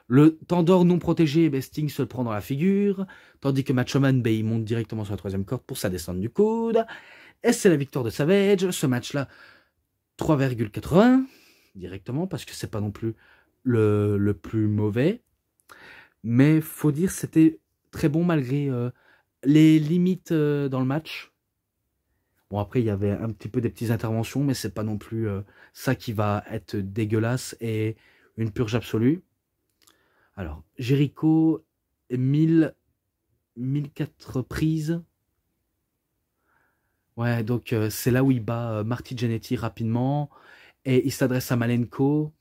le tendor non protégé, ben, Sting se le prend dans la figure. Tandis que Macho Man, ben, il monte directement sur la 3e corde pour sa descente du coude. Et c'est la victoire de Savage. Ce match-là, 3,80 directement, parce que c'est pas non plus le plus mauvais. Mais faut dire c'était très bon malgré les limites dans le match. Bon, après, il y avait un petit peu des petites interventions, mais c'est pas non plus ça qui va être dégueulasse et une purge absolue. Alors, Jericho, 1004 prises. Ouais, donc c'est là où il bat Marty Jannetty rapidement. Et il s'adresse à Malenko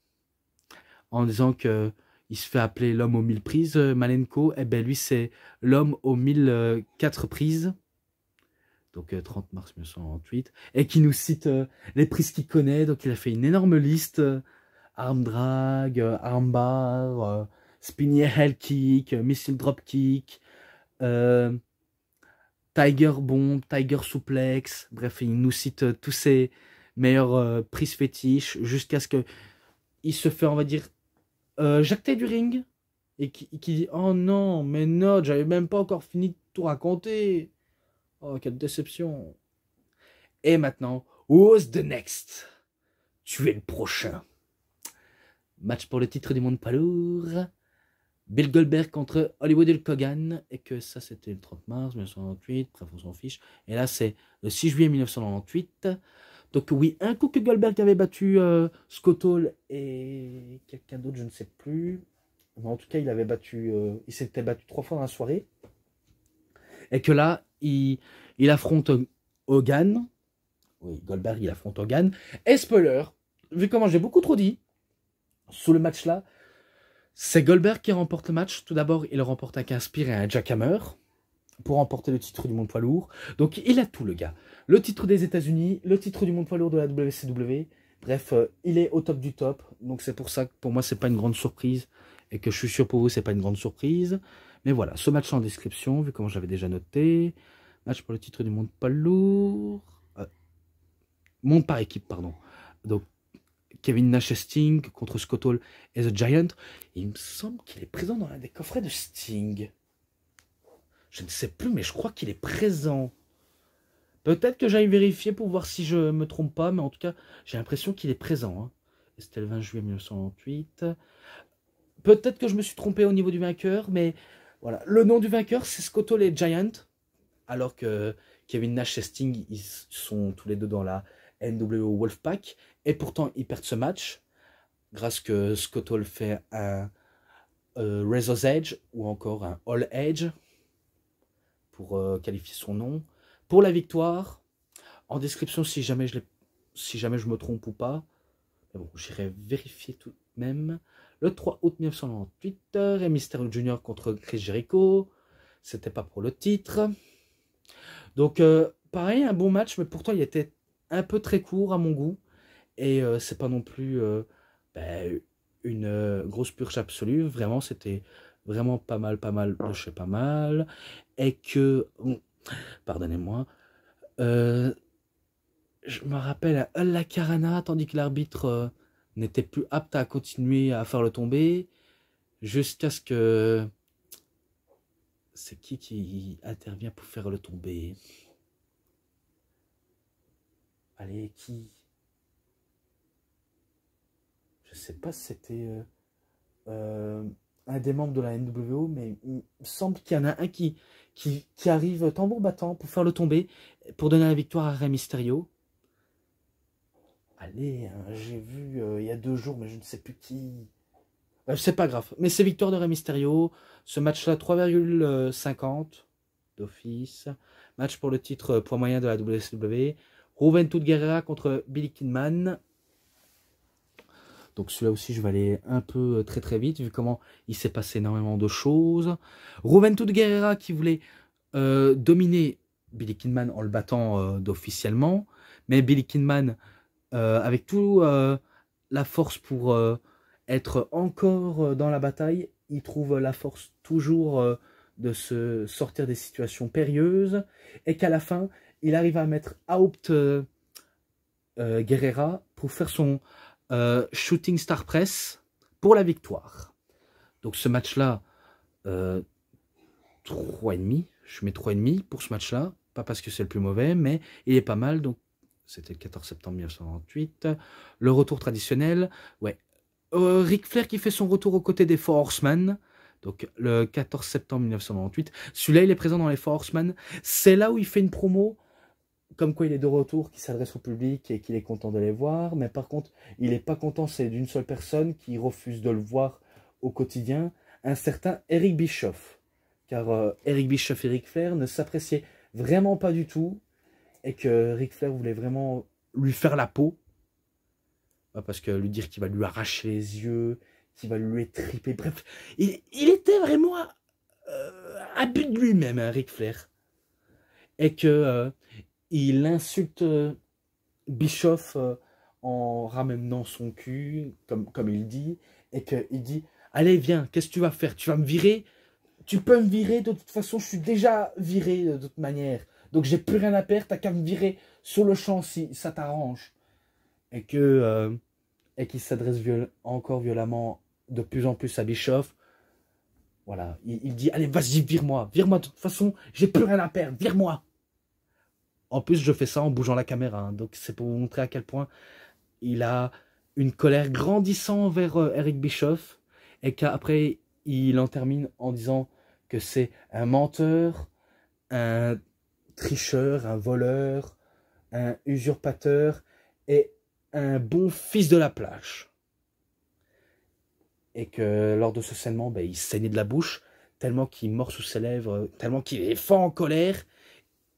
en disant que il se fait appeler l'homme aux 1000 prises, Malenko. Et ben lui, c'est l'homme aux 1004 prises. Donc 30 mars 1998. Et qui nous cite les prises qu'il connaît. Donc il a fait une énorme liste. Arm drag, arm bar, spinning hell kick, missile drop kick, tiger bomb, tiger suplex. Bref, il nous cite tous ses meilleures prises fétiches jusqu'à ce que il se fait, on va dire, jacter du ring et qui dit oh non, mais non, j'avais même pas encore fini de tout raconter. Oh, quelle déception. Et maintenant, who's the next? Tu es le prochain. Match pour le titre du monde poids lourd. Bill Goldberg contre Hollywood Hulk Hogan. Et que ça, c'était le 30 mars 1998. Bref, on s'en fiche. Et là, c'est le 6 juillet 1998. Donc oui, un coup que Goldberg avait battu Scott Hall et quelqu'un d'autre, je ne sais plus. Mais en tout cas, il s'était battu 3 fois dans la soirée. Et que là, il affronte Hogan. Oui, Goldberg, il affronte Hogan. Et spoiler, vu comment j'ai beaucoup trop dit, sous le match-là, c'est Goldberg qui remporte le match. Tout d'abord, il remporte un Caspire et un Jackhammer pour remporter le titre du monde poids lourd. Donc, il a tout, le gars. Le titre des États-Unis, le titre du monde poids lourd de la WCW. Bref, il est au top du top. Donc, c'est pour ça que pour moi, c'est pas une grande surprise. Et que je suis sûr pour vous, c'est pas une grande surprise. Mais voilà, ce match en description, vu comment j'avais déjà noté. Match pour le titre du monde poids lourd. Monde par équipe, pardon. Donc, Kevin Nash et Sting contre Scott Hall et The Giant. Et il me semble qu'il est présent dans l'un des coffrets de Sting. Je ne sais plus, mais je crois qu'il est présent. Peut-être que j'aille vérifier pour voir si je me trompe pas, mais en tout cas, j'ai l'impression qu'il est présent. Hein. Et c'était le 20 juillet 1998. Peut-être que je me suis trompé au niveau du vainqueur, mais voilà. Le nom du vainqueur, c'est Scott Hall et Giant. Alors que Kevin Nash et Sting, ils sont tous les deux dans la NWO Wolfpack. Et pourtant, ils perdent ce match. Grâce que Scott Hall fait un Razor's Edge ou encore un All Edge pour qualifier son nom. Pour la victoire, en description si jamais je me trompe ou pas, mais bon, j'irai vérifier tout de même. Le 3 août 1998, Rey Mysterio Jr. contre Chris Jericho. C'était pas pour le titre. Donc, pareil, un bon match, mais pourtant il était un peu très court à mon goût. Et c'est pas non plus une grosse purge absolue. Vraiment, c'était vraiment pas mal de chez pas mal. Et que, pardonnez-moi, je me rappelle à La Carana, tandis que l'arbitre n'était plus apte à continuer à faire le tomber, jusqu'à ce que... C'est qui intervient pour faire le tomber? Allez, qui? Je sais pas si c'était un des membres de la NWO, mais il me semble qu'il y en a un qui arrive tambour battant pour faire le tomber, pour donner la victoire à Rey Mysterio. Allez, hein, j'ai vu il y a 2 jours, mais je ne sais plus qui. C'est pas grave, mais c'est victoire de Rey Mysterio. Ce match-là, 3,50 d'office. Match pour le titre poids moyen de la WCW. Juventud Guerrera contre Billy Kidman. Donc celui-là aussi, je vais aller un peu très vite, vu comment il s'est passé énormément de choses. Juventud Guerrera qui voulait dominer Billy Kidman en le battant officiellement. Mais Billy Kidman, avec tout la force pour être encore dans la bataille, il trouve la force toujours de se sortir des situations périlleuses. Et qu'à la fin, il arrive à mettre out Guerrera pour faire son... Shooting Star Press pour la victoire. Donc ce match-là, 3,5. Je mets 3,5 pour ce match-là. Pas parce que c'est le plus mauvais, mais il est pas mal. Donc c'était le 14 septembre 1998. Le retour traditionnel. Ouais. Ric Flair qui fait son retour aux côtés des Four Horsemen. Donc le 14 septembre 1998. Celui-là, il est présent dans les Four Horsemen. C'est là où il fait une promo, comme quoi il est de retour, qui s'adresse au public et qu'il est content de les voir. Mais par contre, il n'est pas content, c'est d'une seule personne qui refuse de le voir au quotidien, un certain Eric Bischoff. Car Eric Bischoff et Ric Flair ne s'appréciaient vraiment pas du tout. Et que Ric Flair voulait vraiment lui faire la peau. Parce que lui dire qu'il va lui arracher les yeux, qu'il va lui étriper. Bref, il était vraiment à but de lui-même, hein, Ric Flair. Et que il insulte Bischoff en ramenant son cul, comme il dit. Et qu'il dit, allez viens, qu'est-ce que tu vas faire? Tu vas me virer? Tu peux me virer, de toute façon je suis déjà viré de toute manière. Donc j'ai plus rien à perdre, t'as qu'à me virer sur le champ si ça t'arrange. Et qu'il s'adresse encore violemment de plus en plus à Bischoff. Voilà, il dit, allez, vas-y, vire-moi, de toute façon, j'ai plus rien à perdre, vire-moi. En plus, je fais ça en bougeant la caméra, hein, donc c'est pour vous montrer à quel point il a une colère grandissante envers Eric Bischoff, et qu'après, il en termine en disant que c'est un menteur, un tricheur, un voleur, un usurpateur, et un bon fils de la plage. Et que lors de ce scènement, il saignait de la bouche, tellement qu'il mord sous ses lèvres, tellement qu'il est fort en colère,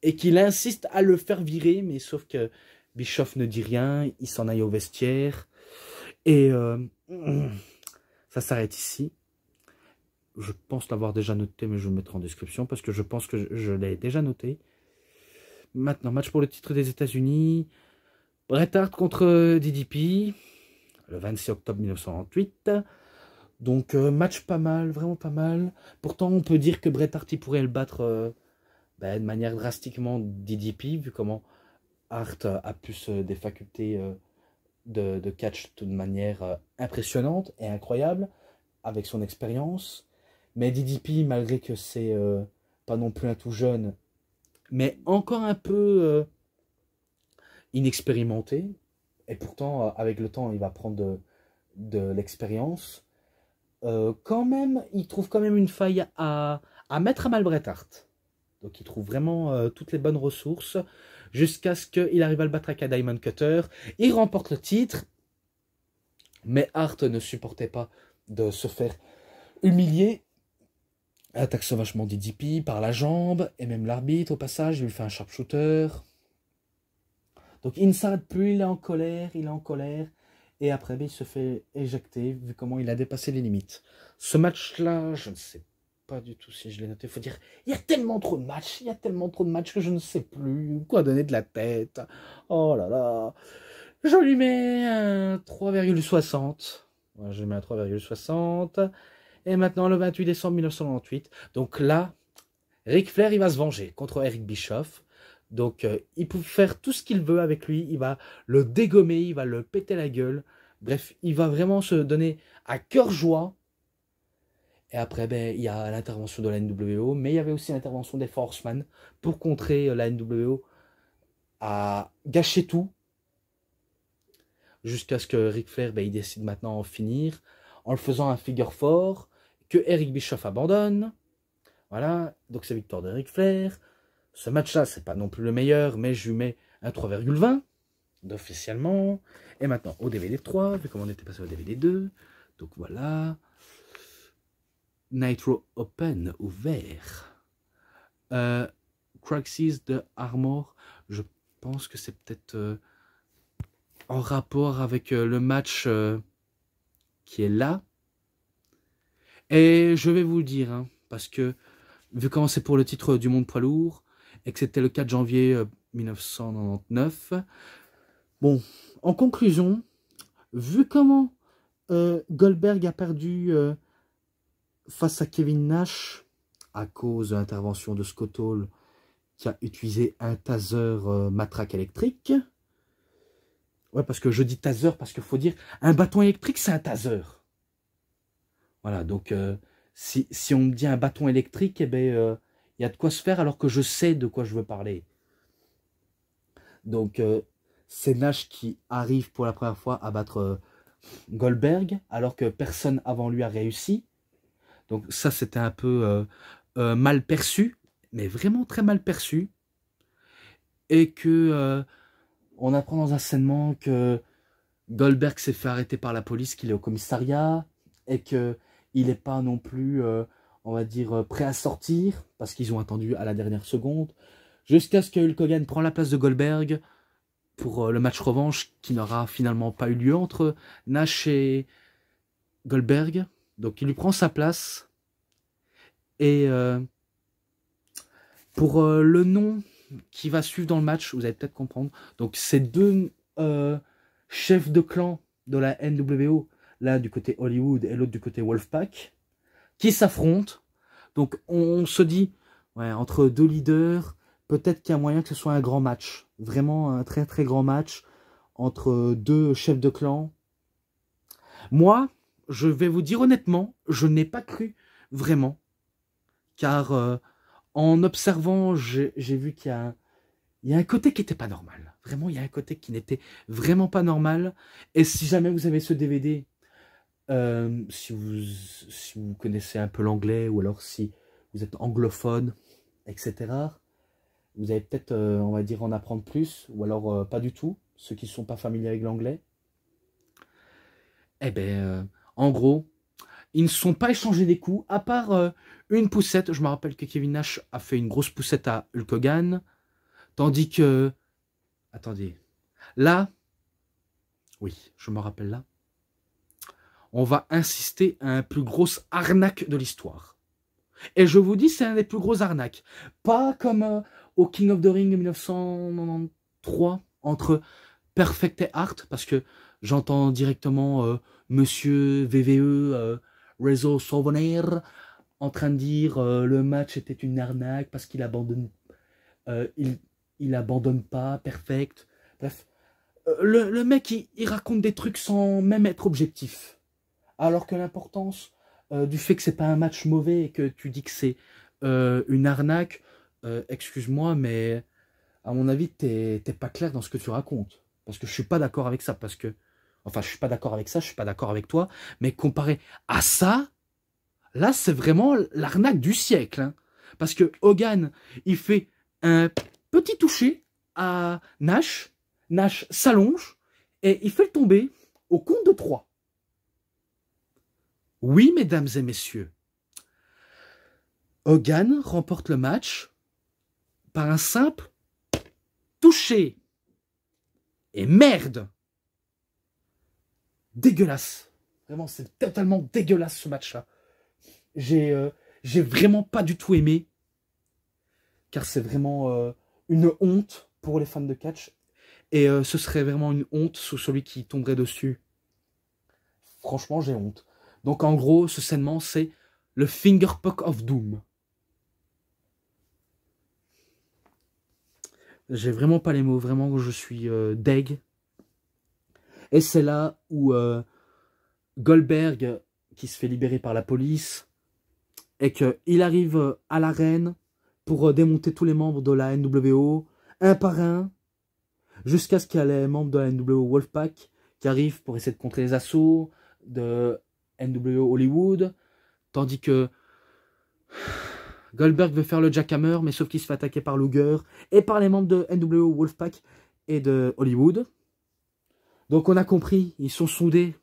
et qu'il insiste à le faire virer, mais sauf que Bischoff ne dit rien, il s'en aille au vestiaire, et ça s'arrête ici. Je pense l'avoir déjà noté, mais je le mettrai en description, parce que je pense que je l'ai déjà noté. Maintenant, match pour le titre des États-Unis. Bret Hart contre DDP, le 26 octobre 1998. Donc, match pas mal, vraiment pas mal. Pourtant, on peut dire que Bret Hart, il pourrait le battre de manière drastiquement DDP, vu comment Hart a plus des facultés de catch de manière impressionnante et incroyable, avec son expérience. Mais DDP, malgré que c'est pas non plus un tout jeune, mais encore un peu inexpérimenté, et pourtant, avec le temps, il va prendre de l'expérience. Quand même, il trouve quand même une faille à mettre à mal Bret Hart. Donc il trouve vraiment toutes les bonnes ressources, jusqu'à ce qu'il arrive à le battre avec un Diamond Cutter. Il remporte le titre, mais Hart ne supportait pas de se faire humilier. Attaque sauvagement DDP par la jambe, et même l'arbitre au passage, il lui fait un sharpshooter. Donc il ne s'arrête plus, il est en colère, et après il se fait éjecter, vu comment il a dépassé les limites. Ce match-là, je ne sais pas du tout si je l'ai noté, il faut dire, il y a tellement trop de matchs, que je ne sais plus quoi donner de la tête. Oh là là, je lui mets un 3,60. Voilà, je lui mets un 3,60. Et maintenant, le 28 décembre 1998. Donc là, Ric Flair, il va se venger contre Eric Bischoff. Donc, il peut faire tout ce qu'il veut avec lui. Il va le dégommer, il va le péter la gueule. Bref, il va vraiment se donner à cœur joie. Et après, il y a l'intervention de la NWO. Mais il y avait aussi l'intervention des Four Horsemen pour contrer la NWO à gâcher tout. Jusqu'à ce que Ric Flair, il décide maintenant d'en finir. En le faisant un figure 4. Que Eric Bischoff abandonne. Voilà, donc c'est victoire de Ric Flair. Ce match-là, c'est pas non plus le meilleur, mais je lui mets un 3,20 d'officiellement. Et maintenant, au DVD 3, vu comment on était passé au DVD 2. Donc voilà. Nitro Open, ouvert. Crisis de Armor. Je pense que c'est peut-être en rapport avec le match qui est là. Et je vais vous le dire, hein, parce que vu comment c'est pour le titre du monde poids lourd, et que c'était le 4 janvier 1999, bon, en conclusion, vu comment Goldberg a perdu face à Kevin Nash, à cause de l'intervention de Scott Hall, qui a utilisé un taser matraque électrique, ouais, parce que je dis taser, parce qu'il faut dire, un bâton électrique, c'est un taser. Voilà, donc si on me dit un bâton électrique, eh ben, y a de quoi se faire alors que je sais de quoi je veux parler. Donc c'est Nash qui arrive pour la première fois à battre Goldberg, alors que personne avant lui a réussi. Donc ça, c'était un peu mal perçu, mais vraiment très mal perçu. Et que on apprend dans un enseignement que Goldberg s'est fait arrêter par la police, qu'il est au commissariat, et que il n'est pas non plus, on va dire, prêt à sortir, parce qu'ils ont attendu à la dernière seconde, jusqu'à ce que Hulk Hogan prenne la place de Goldberg pour le match revanche qui n'aura finalement pas eu lieu entre Nash et Goldberg. Donc il lui prend sa place. Et pour le nom qui va suivre dans le match, vous allez peut-être comprendre. Donc ces deux chefs de clan de la NWO, l'un du côté Hollywood et l'autre du côté Wolfpack, qui s'affrontent. Donc on se dit, ouais, entre deux leaders, peut-être qu'il y a moyen que ce soit un grand match. Vraiment un très très grand match entre deux chefs de clan. Moi, je vais vous dire honnêtement, je n'ai pas cru vraiment. Car en observant, j'ai vu qu'il y a un côté qui n'était pas normal. Vraiment, il y a un côté qui n'était vraiment pas normal. Et si jamais vous avez ce DVD, si vous connaissez un peu l'anglais, ou alors si vous êtes anglophone, etc., vous allez peut-être, on va dire, en apprendre plus, ou alors pas du tout, ceux qui ne sont pas familiers avec l'anglais. Eh bien, en gros, ils ne se sont pas échangés des coups, à part une poussette. Je me rappelle que Kevin Nash a fait une grosse poussette à Hulk Hogan. Tandis que... Attendez. Là, oui, je me rappelle là. On va insister à un plus grosse arnaque de l'histoire. Et je vous dis, c'est un des plus gros arnaques. Pas comme au King of the Ring 1993 entre Perfect et Hart, parce que j'entends directement Monsieur VVE, Rezo Souvenir, en train de dire le match était une arnaque parce qu'il abandonne, il abandonne pas, Perfect. Bref, le mec il raconte des trucs sans même être objectif. Alors que l'importance du fait que c'est pas un match mauvais et que tu dis que c'est une arnaque, excuse-moi, mais à mon avis, t'es pas clair dans ce que tu racontes. Parce que je suis pas d'accord avec ça. Parce que, enfin, je suis pas d'accord avec ça, je suis pas d'accord avec toi. Mais comparé à ça, là, c'est vraiment l'arnaque du siècle. Hein. Parce que Hogan, il fait un petit toucher à Nash. Nash s'allonge et il fait le tomber au compte de 3. Oui, mesdames et messieurs, Hogan remporte le match par un simple toucher. Et merde! Dégueulasse. Vraiment, c'est totalement dégueulasse ce match-là. J'ai vraiment pas du tout aimé. Car c'est vraiment une honte pour les fans de catch. Et ce serait vraiment une honte sous celui qui tomberait dessus. Franchement, j'ai honte. Donc en gros, ce segment, c'est le Finger Poke of Doom. J'ai vraiment pas les mots. Vraiment, je suis deg. Et c'est là où Goldberg, qui se fait libérer par la police, et qu'il arrive à l'arène pour démonter tous les membres de la NWO, un par un, jusqu'à ce qu'il y ait les membres de la NWO Wolfpack qui arrivent pour essayer de contrer les assauts de NWO Hollywood, tandis que Goldberg veut faire le jackhammer, mais sauf qu'il se fait attaquer par Luger et par les membres de NWO Wolfpack et de Hollywood. Donc on a compris, ils sont soudés.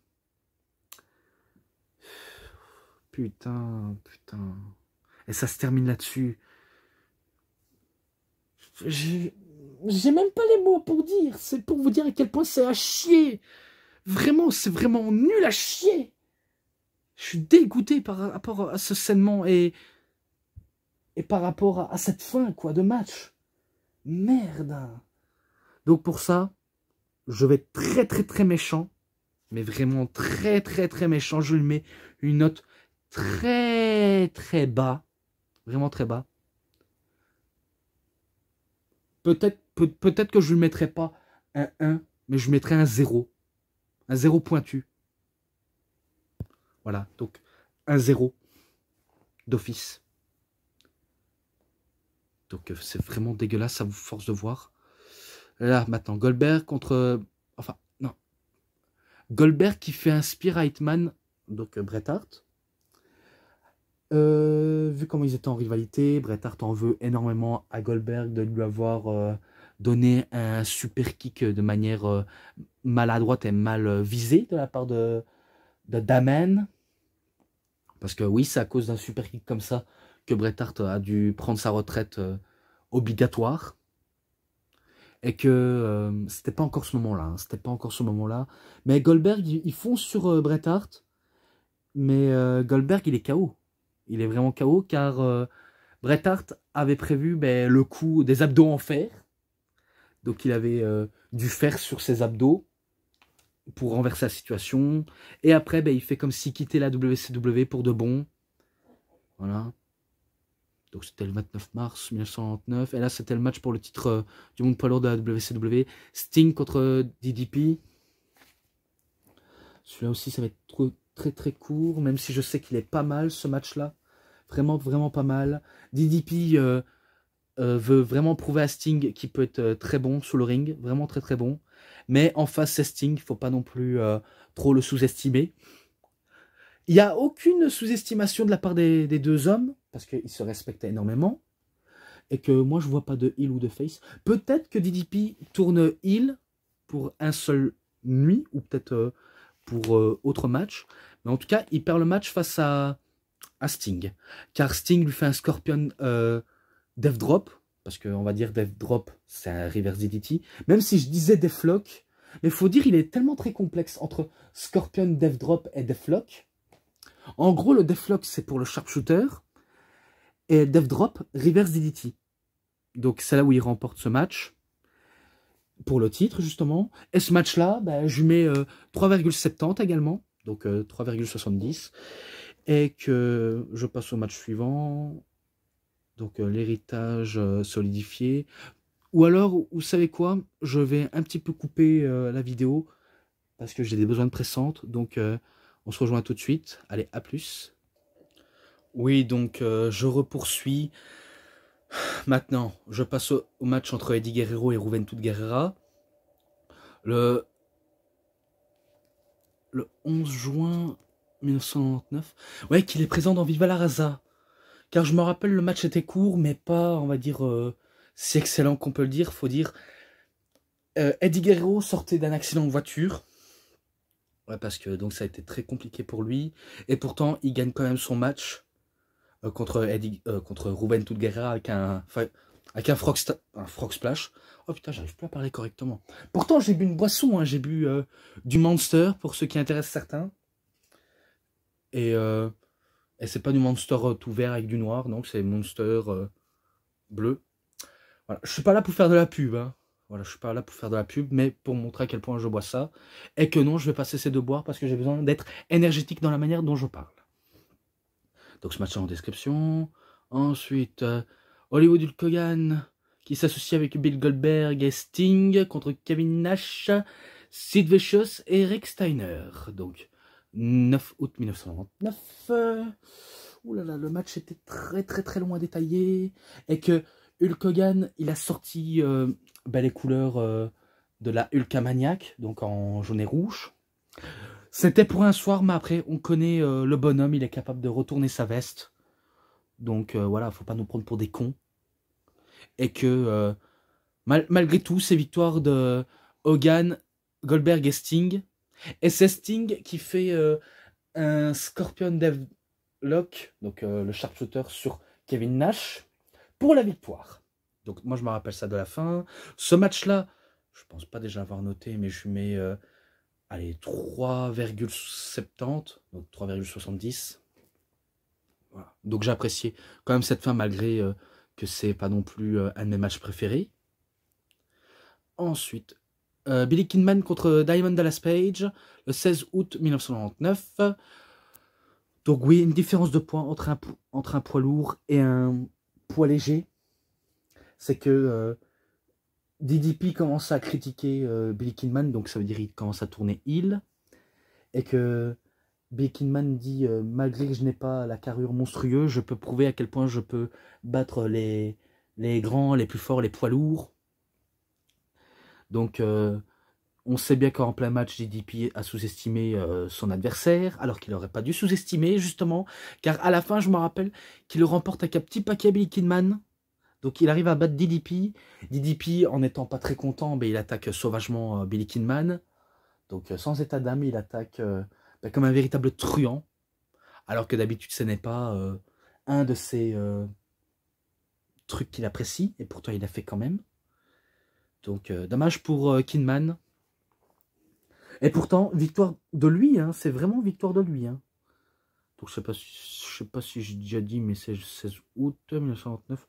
Putain. Et ça se termine là-dessus. J'ai même pas les mots pour dire. C'est pour vous dire à quel point c'est à chier. Vraiment, c'est vraiment nul à chier. Je suis dégoûté par rapport à ce segment et par rapport à cette fin quoi de match. Merde. Donc pour ça, je vais être très méchant. Mais vraiment très méchant. Je lui mets une note très bas. Vraiment très bas. Peut-être que je ne lui mettrai pas un 1, mais je lui mettrai un 0. Un 0 pointu. Voilà, donc un 0 d'office. Donc c'est vraiment dégueulasse, ça vous force de voir. Là, maintenant, Goldberg contre... Enfin, non. Goldberg qui fait un Spear Heitman, donc Bret Hart. Vu comment ils étaient en rivalité, Bret Hart en veut énormément à Goldberg de lui avoir donné un super kick de manière maladroite et mal visée de la part de Daman. Parce que oui, c'est à cause d'un super kick comme ça que Bret Hart a dû prendre sa retraite obligatoire. Et que c'était pas encore ce moment-là. Hein, c'était pas encore ce moment-là. Mais Goldberg, ils fonce sur Bret Hart. Mais Goldberg, il est KO. Il est vraiment KO car Bret Hart avait prévu le coup des abdos en fer. Donc il avait du fer sur ses abdos pour renverser la situation. Et après, il fait comme s'il quittait la WCW pour de bon. Voilà. Donc c'était le 29 mars 1999. Et là, c'était le match pour le titre du monde poids lourd de la WCW. Sting contre DDP. Celui-là aussi, ça va être très très court. Même si je sais qu'il est pas mal, ce match-là. Vraiment, vraiment pas mal. DDP veut vraiment prouver à Sting qu'il peut être très bon sous le ring. Vraiment très très bon. Mais en face, c'est Sting. Il ne faut pas non plus trop le sous-estimer. Il n'y a aucune sous-estimation de la part des deux hommes. Parce qu'ils se respectent énormément. Et que moi, je vois pas de heel ou de face. Peut-être que DDP tourne heel pour un seul nuit. Ou peut-être pour autre match. Mais en tout cas, il perd le match face à Sting. Car Sting lui fait un Scorpion Death Drop. Parce qu'on va dire Death Drop, c'est un reverse DDT. Même si je disais Deathlock. Mais il faut dire, il est tellement très complexe entre Scorpion Death Drop et Deathlock. En gros, le Deathlock, c'est pour le sharpshooter. Et Death Drop, reverse DDT. Donc c'est là où il remporte ce match. Pour le titre, justement. Et ce match-là, je mets 3,70 également. Donc 3,70. Et que je passe au match suivant. Donc l'héritage solidifié. Ou alors, vous savez quoi? Je vais un petit peu couper la vidéo. Parce que j'ai des besoins pressantes. Donc on se rejoint tout de suite. Allez, à plus. Oui, donc je repoursuis. Maintenant, je passe au match entre Eddie Guerrero et Juventud Guerrera. Le 11 juin 1999. Ouais, qu'il est présent dans Viva la Raza. Car je me rappelle, le match était court, mais pas, on va dire, si excellent qu'on peut le dire. Faut dire, Eddie Guerrero sortait d'un accident de voiture. Ouais, parce que donc ça a été très compliqué pour lui. Et pourtant, il gagne quand même son match contre Juventud Guerrera avec un frog splash. Oh putain, j'arrive plus à parler correctement. Pourtant, j'ai bu une boisson, hein, j'ai bu du Monster, pour ceux qui intéressent certains. Et c'est pas du Monster tout vert avec du noir, donc c'est Monster bleu. Voilà. Je suis pas là pour faire de la pub, hein. Voilà, je suis pas là pour faire de la pub, mais pour montrer à quel point je bois ça. Et que non, je vais pas cesser de boire parce que j'ai besoin d'être énergétique dans la manière dont je parle. Donc ce match est en description. Ensuite, Hollywood Hulk Hogan qui s'associe avec Bill Goldberg et Sting contre Kevin Nash, Sid Vicious et Rick Steiner. Donc 9 août 1999. Ouh là là, le match était très très très loin détaillé. Et que Hulk Hogan, il a sorti les couleurs de la Hulkamaniac, donc en jaune et rouge. C'était pour un soir, mais après, on connaît le bonhomme, il est capable de retourner sa veste. Donc voilà, faut pas nous prendre pour des cons. Et que malgré tout, ces victoires de Hogan, Goldberg et Sting. Et c'est Sting qui fait un Scorpion Deathlock, donc le sharpshooter sur Kevin Nash, pour la victoire. Donc moi je me rappelle ça de la fin. Ce match-là, je pense pas déjà avoir noté, mais je mets allez 3,70, donc 3,70. Voilà. Donc j'ai apprécié quand même cette fin malgré que c'est pas non plus un de mes matchs préférés. Ensuite, Billy Kidman contre Diamond Dallas Page, le 16 août 1999. Donc oui, une différence de poids entre un poids lourd et un poids léger. C'est que DDP commence à critiquer Billy Kidman, donc ça veut dire qu'il commence à tourner heel. Et que Billy Kidman dit malgré que je n'ai pas la carrure monstrueuse, je peux prouver à quel point je peux battre les grands, les plus forts, les poids lourds. Donc On sait bien qu'en plein match, DDP a sous-estimé son adversaire, alors qu'il n'aurait pas dû sous-estimer, justement, car à la fin, je me rappelle qu'il le remporte avec un petit paquet Billy Kidman. Donc il arrive à battre DDP. DDP, en n'étant pas très content, il attaque sauvagement Billy Kidman. Donc sans état d'âme, il attaque comme un véritable truand. Alors que d'habitude, ce n'est pas un de ces trucs qu'il apprécie, et pourtant il l'a fait quand même. Donc dommage pour Kidman. Et pourtant, victoire de lui, hein, c'est vraiment victoire de lui. Hein. Donc je sais pas si j'ai déjà dit, mais c'est le 16 août 1999.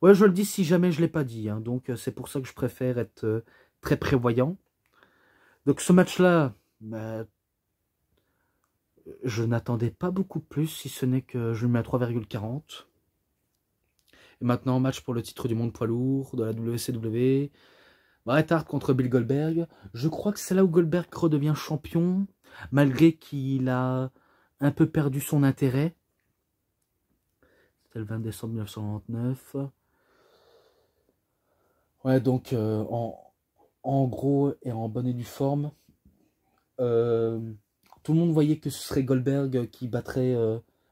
Ouais, je le dis si jamais je ne l'ai pas dit. Hein. Donc c'est pour ça que je préfère être très prévoyant. Donc ce match-là, bah, je n'attendais pas beaucoup plus, si ce n'est que je lui mets à 3,40. Et maintenant, match pour le titre du monde poids lourd de la WCW. Bret Hart contre Bill Goldberg. Je crois que c'est là où Goldberg redevient champion, malgré qu'il a un peu perdu son intérêt. C'était le 20 décembre 1999. Ouais, donc en gros et en bonne et due forme, tout le monde voyait que ce serait Goldberg qui battrait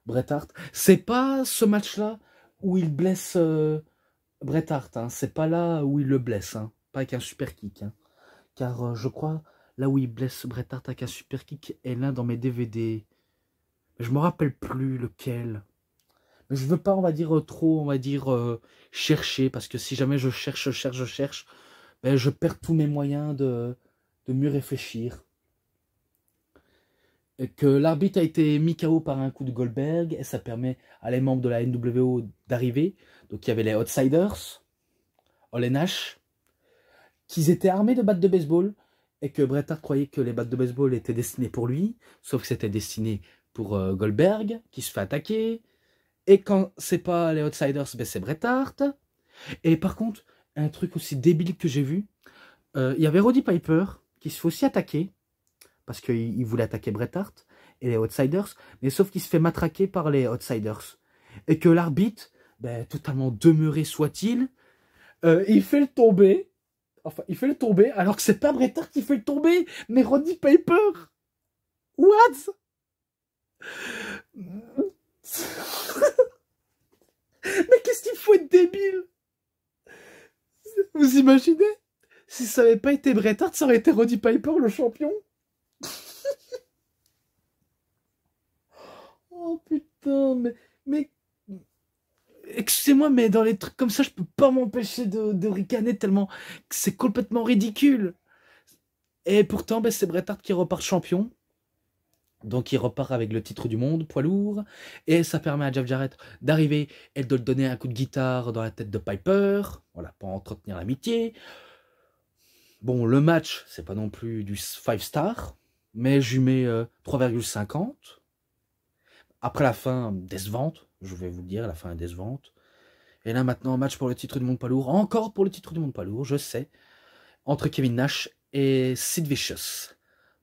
Bret Hart. C'est pas ce match-là où il blesse Bret Hart, hein. C'est pas là où il le blesse, hein. Pas avec un super kick. Hein. Car je crois, là où il blesse Bret Hart avec un super kick est l'un dans mes DVD. Je me rappelle plus lequel. Mais je veux pas, on va dire, trop, on va dire, chercher. Parce que si jamais je cherche, ben, je perds tous mes moyens de mieux réfléchir. Et que l'arbitre a été mis KO par un coup de Goldberg. Et ça permet à les membres de la NWO d'arriver. Donc il y avait les Outsiders, Hall & Nash, qu'ils étaient armés de battes de baseball et que Bret Hart croyait que les battes de baseball étaient destinées pour lui, sauf que c'était destiné pour Goldberg, qui se fait attaquer. Et quand c'est pas les Outsiders, ben c'est Bret Hart. Et par contre, un truc aussi débile que j'ai vu, il y avait Roddy Piper qui se fait aussi attaquer, parce qu'il voulait attaquer Bret Hart et les Outsiders, mais sauf qu'il se fait matraquer par les Outsiders. Et que l'arbitre, ben, totalement demeuré soit-il, il fait le tomber. Enfin, il fait le tomber, alors que c'est pas Bret Hart qui fait le tomber, mais Roddy Piper. What? Mais qu'est-ce qu'il faut être débile? Vous imaginez? Si ça n'avait pas été Bret Hart, ça aurait été Roddy Piper le champion. Oh putain, mais excusez-moi, mais dans les trucs comme ça, je peux pas m'empêcher de ricaner tellement que c'est complètement ridicule. Et pourtant, ben, c'est Bret Hart qui repart champion. Donc il repart avec le titre du monde, poids lourd. Et ça permet à Jeff Jarrett d'arriver et de donner un coup de guitare dans la tête de Piper. Voilà, pour entretenir l'amitié. Bon, le match, c'est pas non plus du 5 star. Mais je lui mets 3,50. Après la fin, décevante. Je vais vous le dire, la fin est décevante. Et là maintenant, match pour le titre du monde poids lourd. Encore pour le titre du monde poids lourd, je sais. Entre Kevin Nash et Sid Vicious.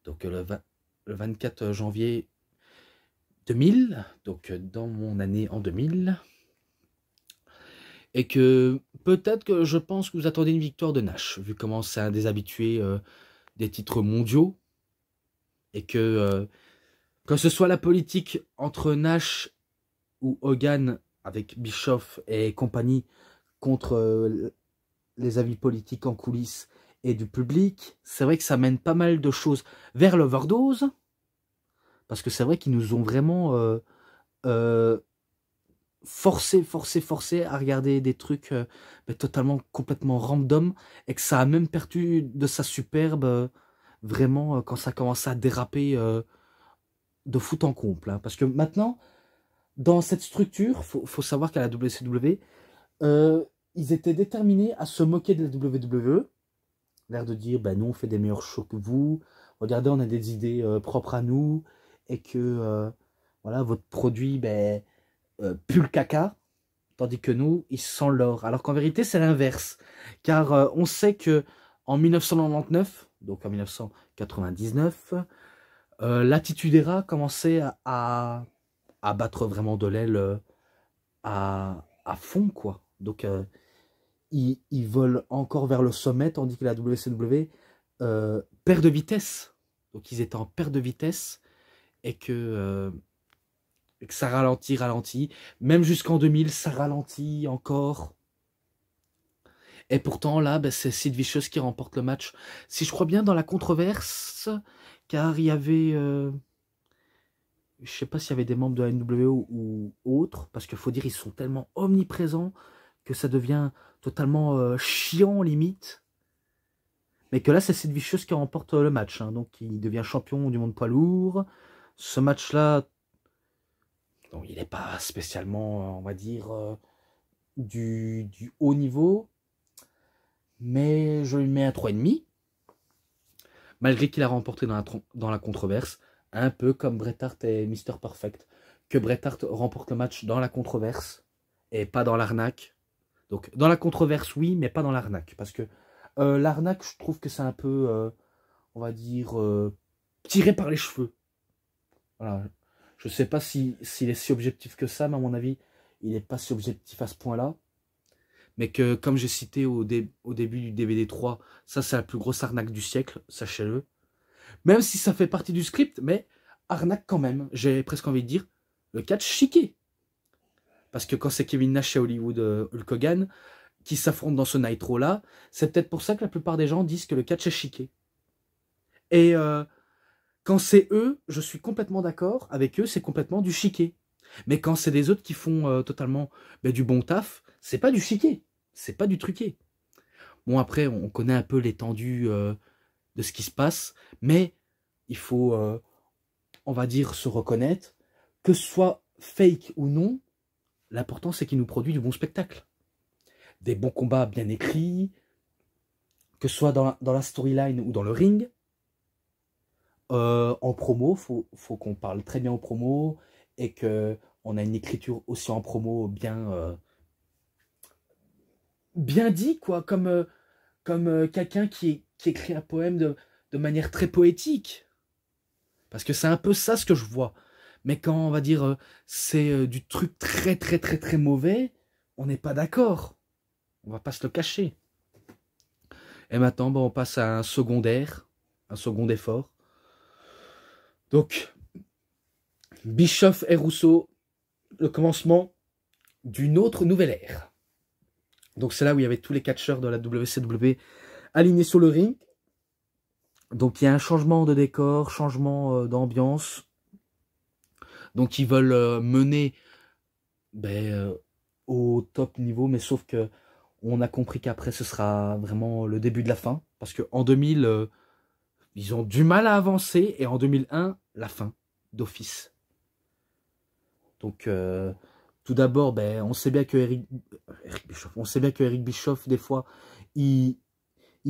Donc le 24 janvier 2000. Donc dans mon année en 2000. Et que peut-être que je pense que vous attendez une victoire de Nash. Vu comment c'est un des habitués des titres mondiaux. Et que ce soit la politique entre Nash ou Hogan avec Bischoff et compagnie contre les avis politiques en coulisses et du public, c'est vrai que ça mène pas mal de choses vers l'overdose, parce que c'est vrai qu'ils nous ont vraiment forcé à regarder des trucs totalement, complètement random, et que ça a même perdu de sa superbe vraiment quand ça commence à déraper de foot en comble. Hein, parce que maintenant, dans cette structure, faut savoir qu'à la WCW, ils étaient déterminés à se moquer de la WWE, l'air de dire, ben nous on fait des meilleurs shows que vous, regardez on a des idées propres à nous, et que voilà, votre produit ben, pue le caca, tandis que nous, ils sentent l'or. Alors qu'en vérité c'est l'inverse, car on sait que en 1999, donc en 1999, l'Attitude Era commençait à battre vraiment de l'aile à fond, quoi. Donc, ils volent encore vers le sommet, tandis que la WCW perte de vitesse. Donc ils étaient en perte de vitesse et que ça ralentit. Même jusqu'en 2000, ça ralentit encore. Et pourtant, là, ben, c'est Sid Vicious qui remporte le match. Si je crois bien, dans la controverse, car il y avait... je sais pas s'il y avait des membres de la NWO ou autres, parce qu'il faut dire, ils sont tellement omniprésents que ça devient totalement chiant, limite. Mais que là, c'est Sid Vicious qui remporte le match. Hein. Donc, il devient champion du monde poids lourd. Ce match-là, il n'est pas spécialement, on va dire, du haut niveau. Mais je lui mets un 3,5. Malgré qu'il a remporté dans la controverse. Un peu comme Bret Hart et Mr. Perfect. Que Bret Hart remporte le match dans la controverse. Et pas dans l'arnaque. Donc, dans la controverse, oui, mais pas dans l'arnaque. Parce que l'arnaque, je trouve que c'est un peu, on va dire, tiré par les cheveux. Voilà. Je ne sais pas s'il est si objectif que ça, mais à mon avis, il n'est pas si objectif à ce point-là. Mais que, comme j'ai cité au début du DVD 3, ça c'est la plus grosse arnaque du siècle, sachez-le. Même si ça fait partie du script, mais arnaque quand même. J'ai presque envie de dire, le catch chiqué. Parce que quand c'est Kevin Nash et Hollywood Hulk Hogan qui s'affrontent dans ce Nitro-là, c'est peut-être pour ça que la plupart des gens disent que le catch est chiqué. Et quand c'est eux, je suis complètement d'accord. Avec eux, c'est complètement du chiqué. Mais quand c'est des autres qui font totalement du bon taf, c'est pas du chiqué. C'est pas du truqué. Bon, après, on connaît un peu l'étendue de ce qui se passe, mais il faut, on va dire, se reconnaître, que ce soit fake ou non, l'important c'est qu'il nous produit du bon spectacle. Des bons combats bien écrits, que ce soit dans la storyline ou dans le ring. En promo, faut qu'on parle très bien en promo et qu'on a une écriture aussi en promo bien dit, quoi, comme quelqu'un qui écrit un poème de manière très poétique. Parce que c'est un peu ça ce que je vois. Mais quand on va dire c'est du truc très très très très mauvais, on n'est pas d'accord. On va pas se le cacher. Et maintenant, on passe à un secondaire, un second effort. Donc, Bischoff et Russo, le commencement d'une autre nouvelle ère. Donc c'est là où il y avait tous les catcheurs de la WCW alignés sur le ring. Donc il y a un changement de décor, changement d'ambiance. Donc ils veulent mener au top niveau, mais sauf que on a compris qu'après ce sera vraiment le début de la fin. Parce qu'en 2000, ils ont du mal à avancer, et en 2001, la fin, d'office. Donc tout d'abord, on sait bien que Eric Bischoff, des fois, il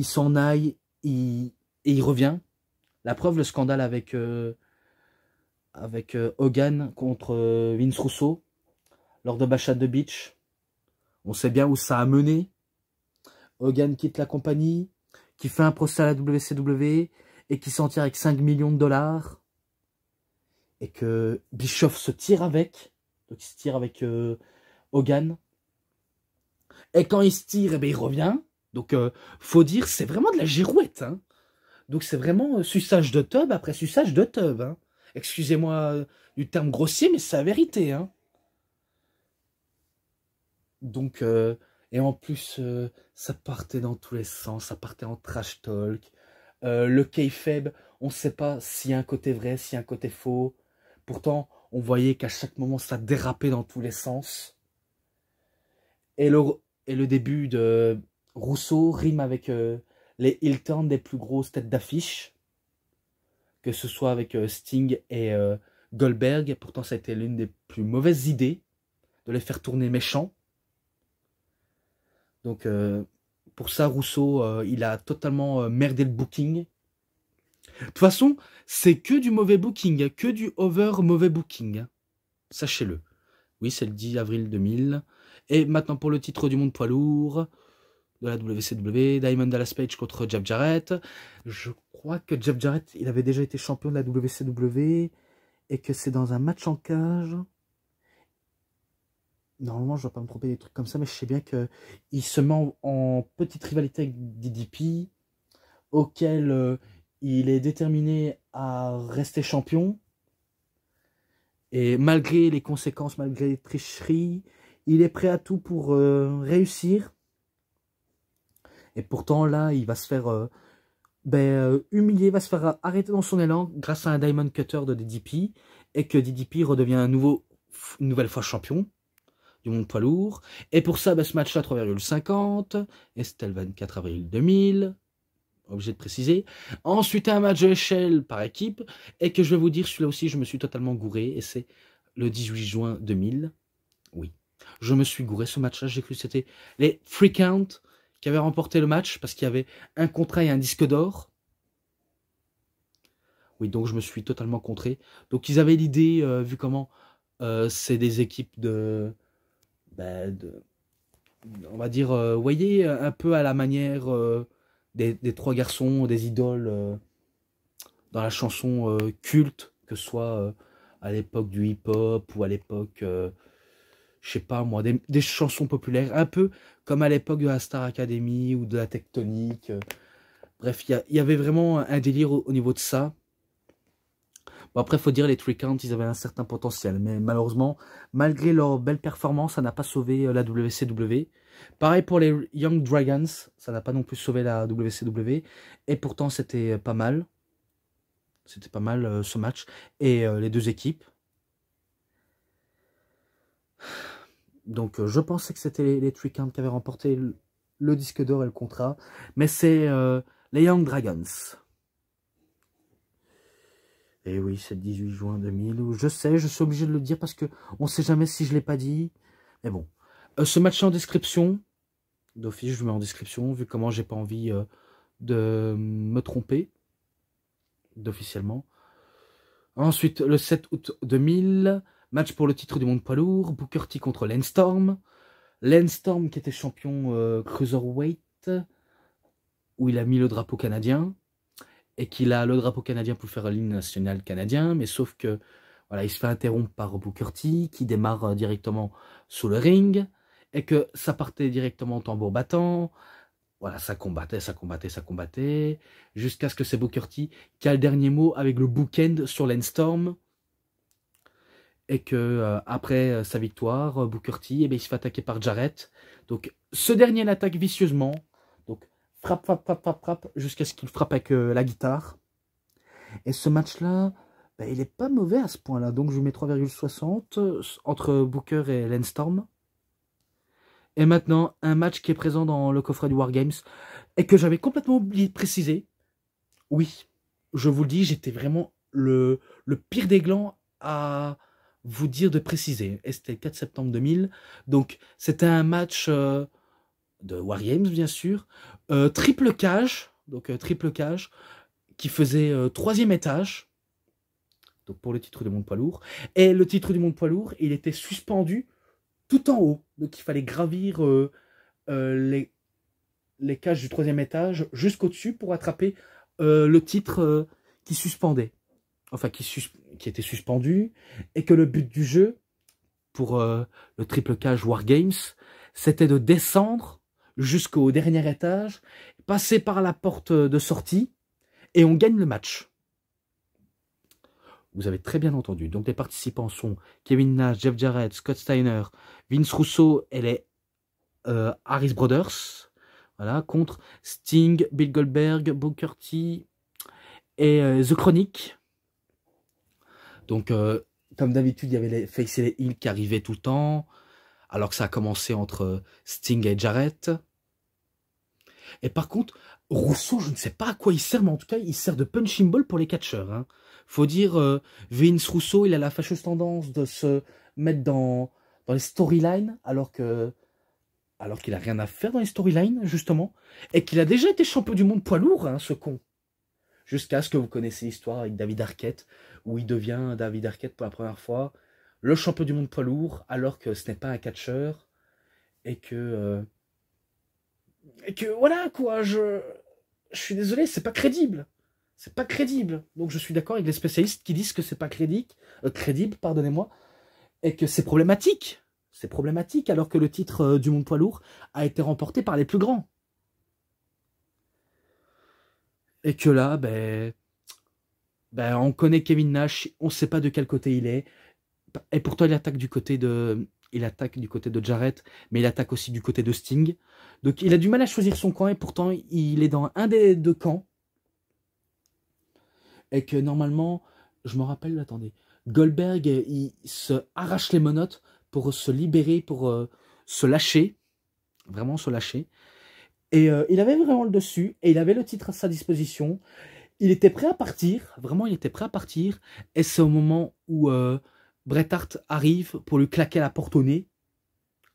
s'en aille et il revient. La preuve, le scandale avec Hogan contre Vince Russo lors de Bash at the Beach. On sait bien où ça a mené. Hogan quitte la compagnie, qui fait un procès à la WCW et qui s'en tire avec 5 millions de dollars. Et que Bischoff se tire avec. Donc il se tire avec Hogan. Et quand il se tire, il revient. Donc faut dire, c'est vraiment de la girouette. Hein. Donc c'est vraiment suçage de tub après suçage de tub. Hein. Excusez-moi du terme grossier, mais c'est la vérité. Hein. Donc, et en plus, ça partait dans tous les sens. Ça partait en trash talk. Le kayfabe, on ne sait pas s'il y a un côté vrai, s'il y a un côté faux. Pourtant, on voyait qu'à chaque moment, ça dérapait dans tous les sens. Et le début de Rousseau rime avec les heel-turns des plus grosses têtes d'affiche. Que ce soit avec Sting et Goldberg. Et pourtant, ça a été l'une des plus mauvaises idées de les faire tourner méchants. Donc, pour ça, Rousseau, il a totalement merdé le booking. De toute façon, c'est que du mauvais booking, que du over mauvais booking. Sachez-le. Oui, c'est le 10 avril 2000. Et maintenant pour le titre du monde poids lourd de la WCW, Diamond Dallas Page contre Jeff Jarrett. Je crois que Jeff Jarrett, il avait déjà été champion de la WCW et que c'est dans un match en cage. Normalement, je ne dois pas me tromper des trucs comme ça, mais je sais bien qu'il se met en petite rivalité avec DDP, auquel il est déterminé à rester champion. Et malgré les conséquences, malgré les tricheries, il est prêt à tout pour réussir. Et pourtant, là, il va se faire humilier, va se faire arrêter dans son élan grâce à un Diamond Cutter de DDP. Et que DDP redevient une nouvelle fois champion du monde poids lourd. Et pour ça, ce match-là, 3,50. Estelle 24 avril 2000. Obligé de préciser. Ensuite, un match d'échelle par équipe. Et que je vais vous dire, celui-là aussi, je me suis totalement gouré. Et c'est le 18 juin 2000. Oui. Je me suis gouré ce match-là. J'ai cru que c'était les Free Count qui avaient remporté le match. Parce qu'il y avait un contrat et un disque d'or. Oui, donc je me suis totalement contré. Donc ils avaient l'idée, vu comment c'est des équipes on va dire, vous voyez, un peu à la manière des trois garçons, des idoles dans la chanson culte, que ce soit à l'époque du hip-hop ou à l'époque, je sais pas moi, des chansons populaires, un peu comme à l'époque de la Star Academy ou de la Tectonique. Bref, il y avait vraiment un délire au niveau de ça. Bon, après, il faut dire, les Three Count, ils avaient un certain potentiel. Mais malheureusement, malgré leur belle performance, ça n'a pas sauvé la WCW. Pareil pour les Young Dragons, ça n'a pas non plus sauvé la WCW. Et pourtant, c'était pas mal. C'était pas mal ce match. Et les deux équipes. Donc, je pensais que c'était les Three Count qui avaient remporté le disque d'or et le contrat. Mais c'est les Young Dragons. Et oui, c'est le 18 juin 2000. Je sais, je suis obligé de le dire parce que on ne sait jamais si je ne l'ai pas dit. Mais bon. Ce match en description. D'office, je le mets en description, vu comment j'ai pas envie de me tromper. D'officiellement. Ensuite, le 7 août 2000. Match pour le titre du monde poids lourd. Booker T contre Lance Storm. Lance Storm qui était champion Cruiserweight. Où il a mis le drapeau canadien. Et qu'il a le drapeau canadien pour faire l'hymne national canadien, mais sauf que voilà, il se fait interrompre par Booker T, qui démarre directement sous le ring, et que ça partait directement en tambour battant. Voilà, ça combattait, jusqu'à ce que c'est Booker T qui a le dernier mot avec le bookend sur Lance Storm, et que après sa victoire, Booker T, il se fait attaquer par Jarrett. Donc ce dernier l'attaque vicieusement. Donc frappe, jusqu'à ce qu'il frappe avec la guitare. Et ce match-là, il n'est pas mauvais à ce point-là. Donc, je lui mets 3,60 entre Booker et Lance Storm. Et maintenant, un match qui est présent dans le coffret du Wargames et que j'avais complètement oublié de préciser. Oui, je vous le dis, j'étais vraiment le pire des glands à vous dire de préciser. Et c'était le 4 septembre 2000. Donc, c'était un match de Wargames, bien sûr. Triple cage. Donc, triple cage. Qui faisait 3e étage, donc pour le titre du monde poids lourd. Et le titre du monde poids lourd, il était suspendu tout en haut. Donc il fallait gravir les cages du 3e étage jusqu'au-dessus pour attraper le titre qui suspendait. Enfin, qui était suspendu. Et que le but du jeu, pour le triple cage Wargames, c'était de descendre jusqu'au dernier étage, passer par la porte de sortie, et on gagne le match. Vous avez très bien entendu. Donc les participants sont Kevin Nash, Jeff Jarrett, Scott Steiner, Vince Russo et les Harris Brothers. Voilà, contre Sting, Bill Goldberg, Booker T et The Chronic. Donc comme d'habitude, il y avait les face et les heels qui arrivaient tout le temps. Alors que ça a commencé entre Sting et Jarrett. Et par contre, Russo, je ne sais pas à quoi il sert, mais en tout cas, il sert de punching ball pour les catcheurs. Hein. Faut dire, Vince Russo, il a la fâcheuse tendance de se mettre dans les storylines, alors qu'il a rien à faire dans les storylines, justement. Et qu'il a déjà été champion du monde poids lourd, hein, ce con. Jusqu'à ce que vous connaissez l'histoire avec David Arquette, où il devient David Arquette pour la première fois, le champion du monde poids lourd, alors que ce n'est pas un catcheur, et que voilà, quoi, je suis désolé, c'est pas crédible. C'est pas crédible. Donc je suis d'accord avec les spécialistes qui disent que c'est pas crédible, pardonnez-moi, et que c'est problématique. C'est problématique alors que le titre du monde poids lourd a été remporté par les plus grands. Et que là, on connaît Kevin Nash, on ne sait pas de quel côté il est. Et pourtant, il attaque du côté de Jarrett, mais il attaque aussi du côté de Sting. Donc, il a du mal à choisir son camp, et pourtant, il est dans un des deux camps. Et que normalement, je me rappelle, attendez, Goldberg, il se arrache les menottes pour se libérer, pour se lâcher. Vraiment se lâcher. Et il avait vraiment le dessus, et il avait le titre à sa disposition. Il était prêt à partir, vraiment il était prêt à partir, et c'est au moment où Bret Hart arrive pour lui claquer la porte au nez,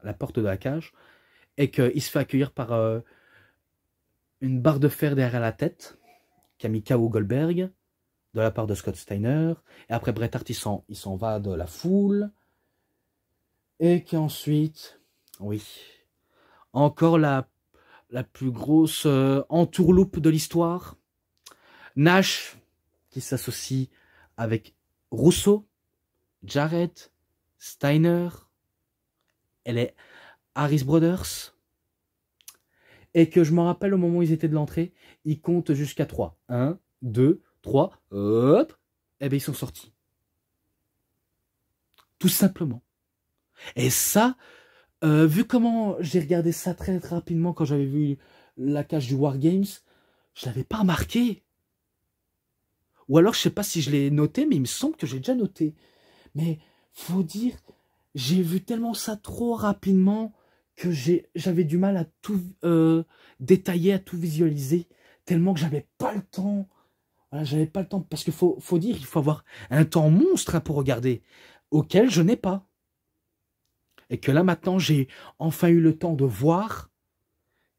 la porte de la cage, et qu'il se fait accueillir par une barre de fer derrière la tête, qui a mis KO Goldberg, de la part de Scott Steiner, et après Bret Hart il s'en va de la foule, et qu'ensuite, oui, encore la plus grosse entourloupe de l'histoire, Nash qui s'associe avec Russo, Jarrett, Steiner, et les Harris Brothers, et que je me rappelle au moment où ils étaient de l'entrée, ils comptent jusqu'à 3. 1, 2, 3, hop, et bien ils sont sortis. Tout simplement. Et ça, vu comment j'ai regardé ça très rapidement quand j'avais vu la cage du War Games, je l'avais pas remarqué. Ou alors je sais pas si je l'ai noté, mais il me semble que j'ai déjà noté. Mais faut dire, j'ai vu tellement ça trop rapidement que j'avais du mal à tout détailler, à tout visualiser, tellement que j'avais pas le temps. Voilà, j'avais pas le temps, parce qu'il faut dire, il faut avoir un temps monstre pour regarder, auquel je n'ai pas. Et que là maintenant, j'ai enfin eu le temps de voir,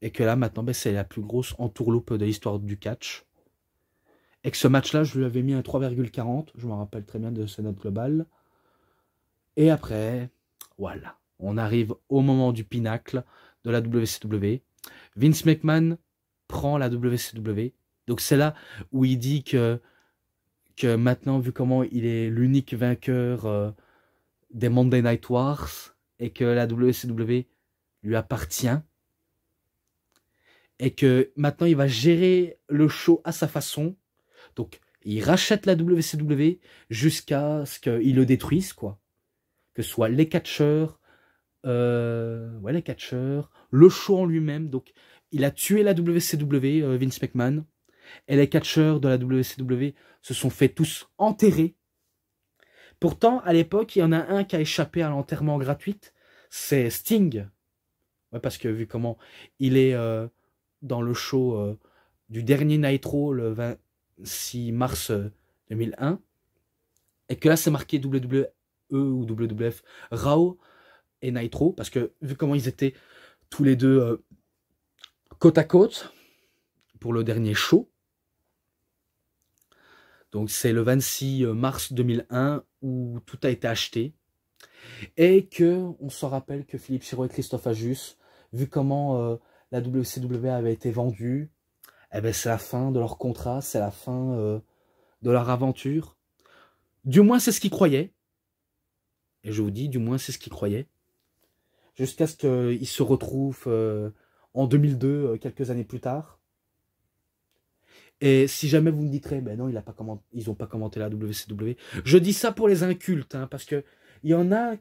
et que là maintenant, c'est la plus grosse entourloupe de l'histoire du catch. Et que ce match-là, je lui avais mis un 3,40, je me rappelle très bien de ce note globale. Et après, voilà, on arrive au moment du pinacle de la WCW. Vince McMahon prend la WCW. Donc c'est là où il dit que maintenant, vu comment il est l'unique vainqueur des Monday Night Wars, et que la WCW lui appartient, et que maintenant il va gérer le show à sa façon. Donc il rachète la WCW jusqu'à ce qu'il le détruise, quoi. Que ce soit les catcheurs, les catcheurs, le show en lui-même. Donc, il a tué la WCW, Vince McMahon, et les catcheurs de la WCW se sont fait tous enterrer. Pourtant, à l'époque, il y en a un qui a échappé à l'enterrement gratuit, c'est Sting. Ouais, parce que vu comment il est dans le show du dernier Nitro, le 26 mars 2001, et que là, c'est marqué WWE ou WWF Raw et Nitro, parce que vu comment ils étaient tous les deux côte à côte pour le dernier show, donc c'est le 26 mars 2001 où tout a été acheté, et que on se rappelle que Philippe Chiro et Christophe Ajus, vu comment la WCW avait été vendue, eh ben c'est la fin de leur contrat, c'est la fin de leur aventure. Du moins c'est ce qu'ils croyaient, et je vous dis, du moins c'est ce qu'ils croyaient. Jusqu'à ce qu'ils se retrouvent en 2002, quelques années plus tard. Et si jamais vous me direz, ben non, ils n'ont pas commenté la WCW. Je dis ça pour les incultes, hein, parce que il y en a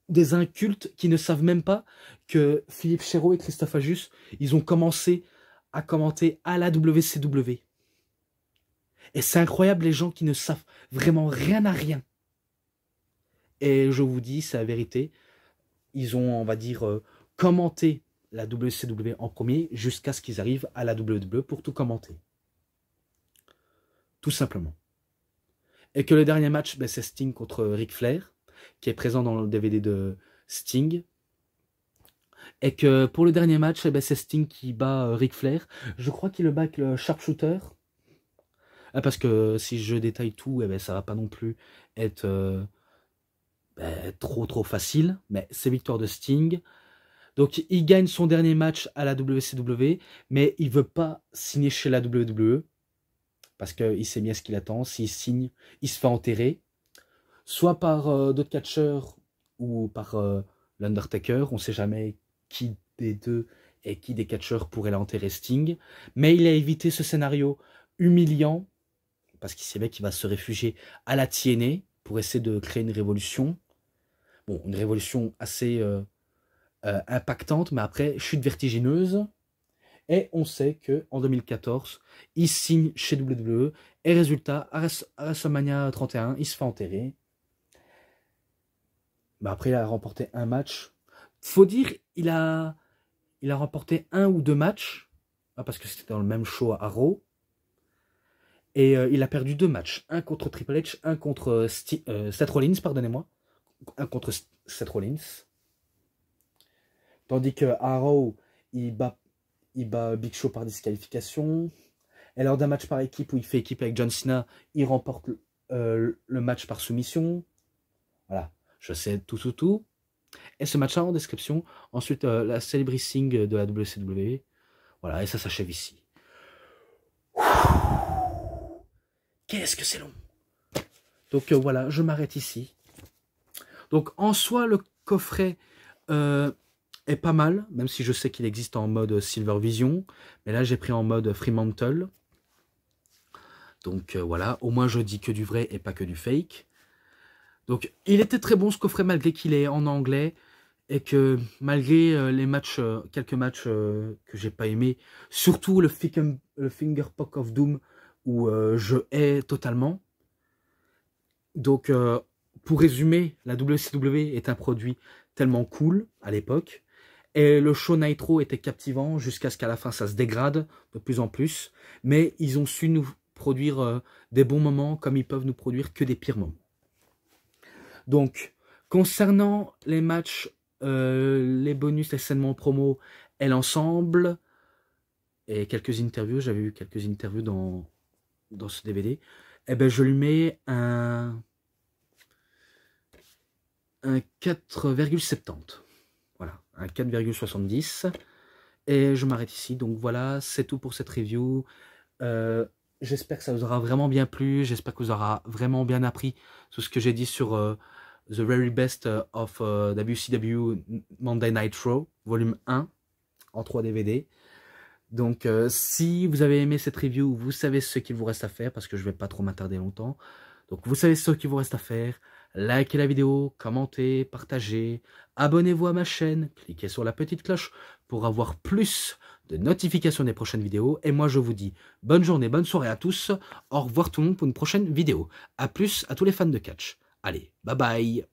des incultes qui ne savent même pas que Philippe Chéreau et Christophe Ajus, ils ont commencé à commenter à la WCW. Et c'est incroyable les gens qui ne savent vraiment rien à rien. Et je vous dis, c'est la vérité. Ils ont, on va dire, commenté la WCW en premier jusqu'à ce qu'ils arrivent à la WWE pour tout commenter. Tout simplement. Et que le dernier match, c'est Sting contre Ric Flair, qui est présent dans le DVD de Sting. Et que pour le dernier match, c'est Sting qui bat Ric Flair. Je crois qu'il le bat avec le sharpshooter. Parce que si je détaille tout, ça va pas non plus être trop facile. Mais c'est victoire de Sting. Donc il gagne son dernier match à la WCW, mais il veut pas signer chez la WWE. Parce qu'il sait bien ce qu'il attend. S'il signe, il se fait enterrer. Soit par d'autres catcheurs ou par l'Undertaker. On ne sait jamais qui des deux et qui des catcheurs pourrait l'enterrer Sting. Mais il a évité ce scénario humiliant, parce qu'il savait qu'il va se réfugier à la TNA pour essayer de créer une révolution. Bon, une révolution assez impactante, mais après, chute vertigineuse. Et on sait qu'en 2014, il signe chez WWE. Et résultat, à WrestleMania 31, il se fait enterrer. Mais après, il a remporté un match. Faut dire, il a remporté 1 ou 2 matchs, parce que c'était dans le même show à Raw. Et il a perdu 2 matchs. Un contre Triple H, un contre Seth Rollins, pardonnez-moi. Un contre Seth Rollins. Tandis que à Raw, il bat Big Show par disqualification. Et lors d'un match par équipe où il fait équipe avec John Cena, il remporte le match par soumission. Voilà, je sais tout. Et ce match-là en description. Ensuite, la Celebrity de la WCW. Voilà, et ça s'achève ici. Qu'est-ce que c'est long. Donc voilà, je m'arrête ici. Donc en soi, le coffret est pas mal, même si je sais qu'il existe en mode Silver Vision. Mais là, j'ai pris en mode Fremantle. Donc voilà, au moins je dis que du vrai et pas que du fake. Donc il était très bon ce coffret malgré qu'il est en anglais. Et que malgré les matchs, quelques matchs que j'ai pas aimé, surtout le Finger Poke of Doom où je hais totalement. Donc pour résumer, la WCW est un produit tellement cool à l'époque. Et le show Nitro était captivant jusqu'à ce qu'à la fin ça se dégrade de plus en plus. Mais ils ont su nous produire des bons moments comme ils peuvent nous produire que des pires moments. Donc concernant les matchs, les bonus, les scènes promo et l'ensemble, et quelques interviews, j'avais eu quelques interviews dans ce DVD, et ben je lui mets un 4,70. Voilà, un 4,70. Et je m'arrête ici. Donc voilà, c'est tout pour cette review. J'espère que ça vous aura vraiment bien plu. J'espère que vous aurez vraiment bien appris tout ce que j'ai dit sur The Very Best of WCW Monday Night Raw, volume 1, en 3 DVD. Donc, si vous avez aimé cette review, vous savez ce qu'il vous reste à faire, parce que je ne vais pas trop m'attarder longtemps. Donc, vous savez ce qu'il vous reste à faire. Likez la vidéo, commentez, partagez, abonnez-vous à ma chaîne, cliquez sur la petite cloche pour avoir plus de notifications des prochaines vidéos. Et moi, je vous dis bonne journée, bonne soirée à tous. Au revoir tout le monde pour une prochaine vidéo. A plus à tous les fans de catch. Allez, bye bye.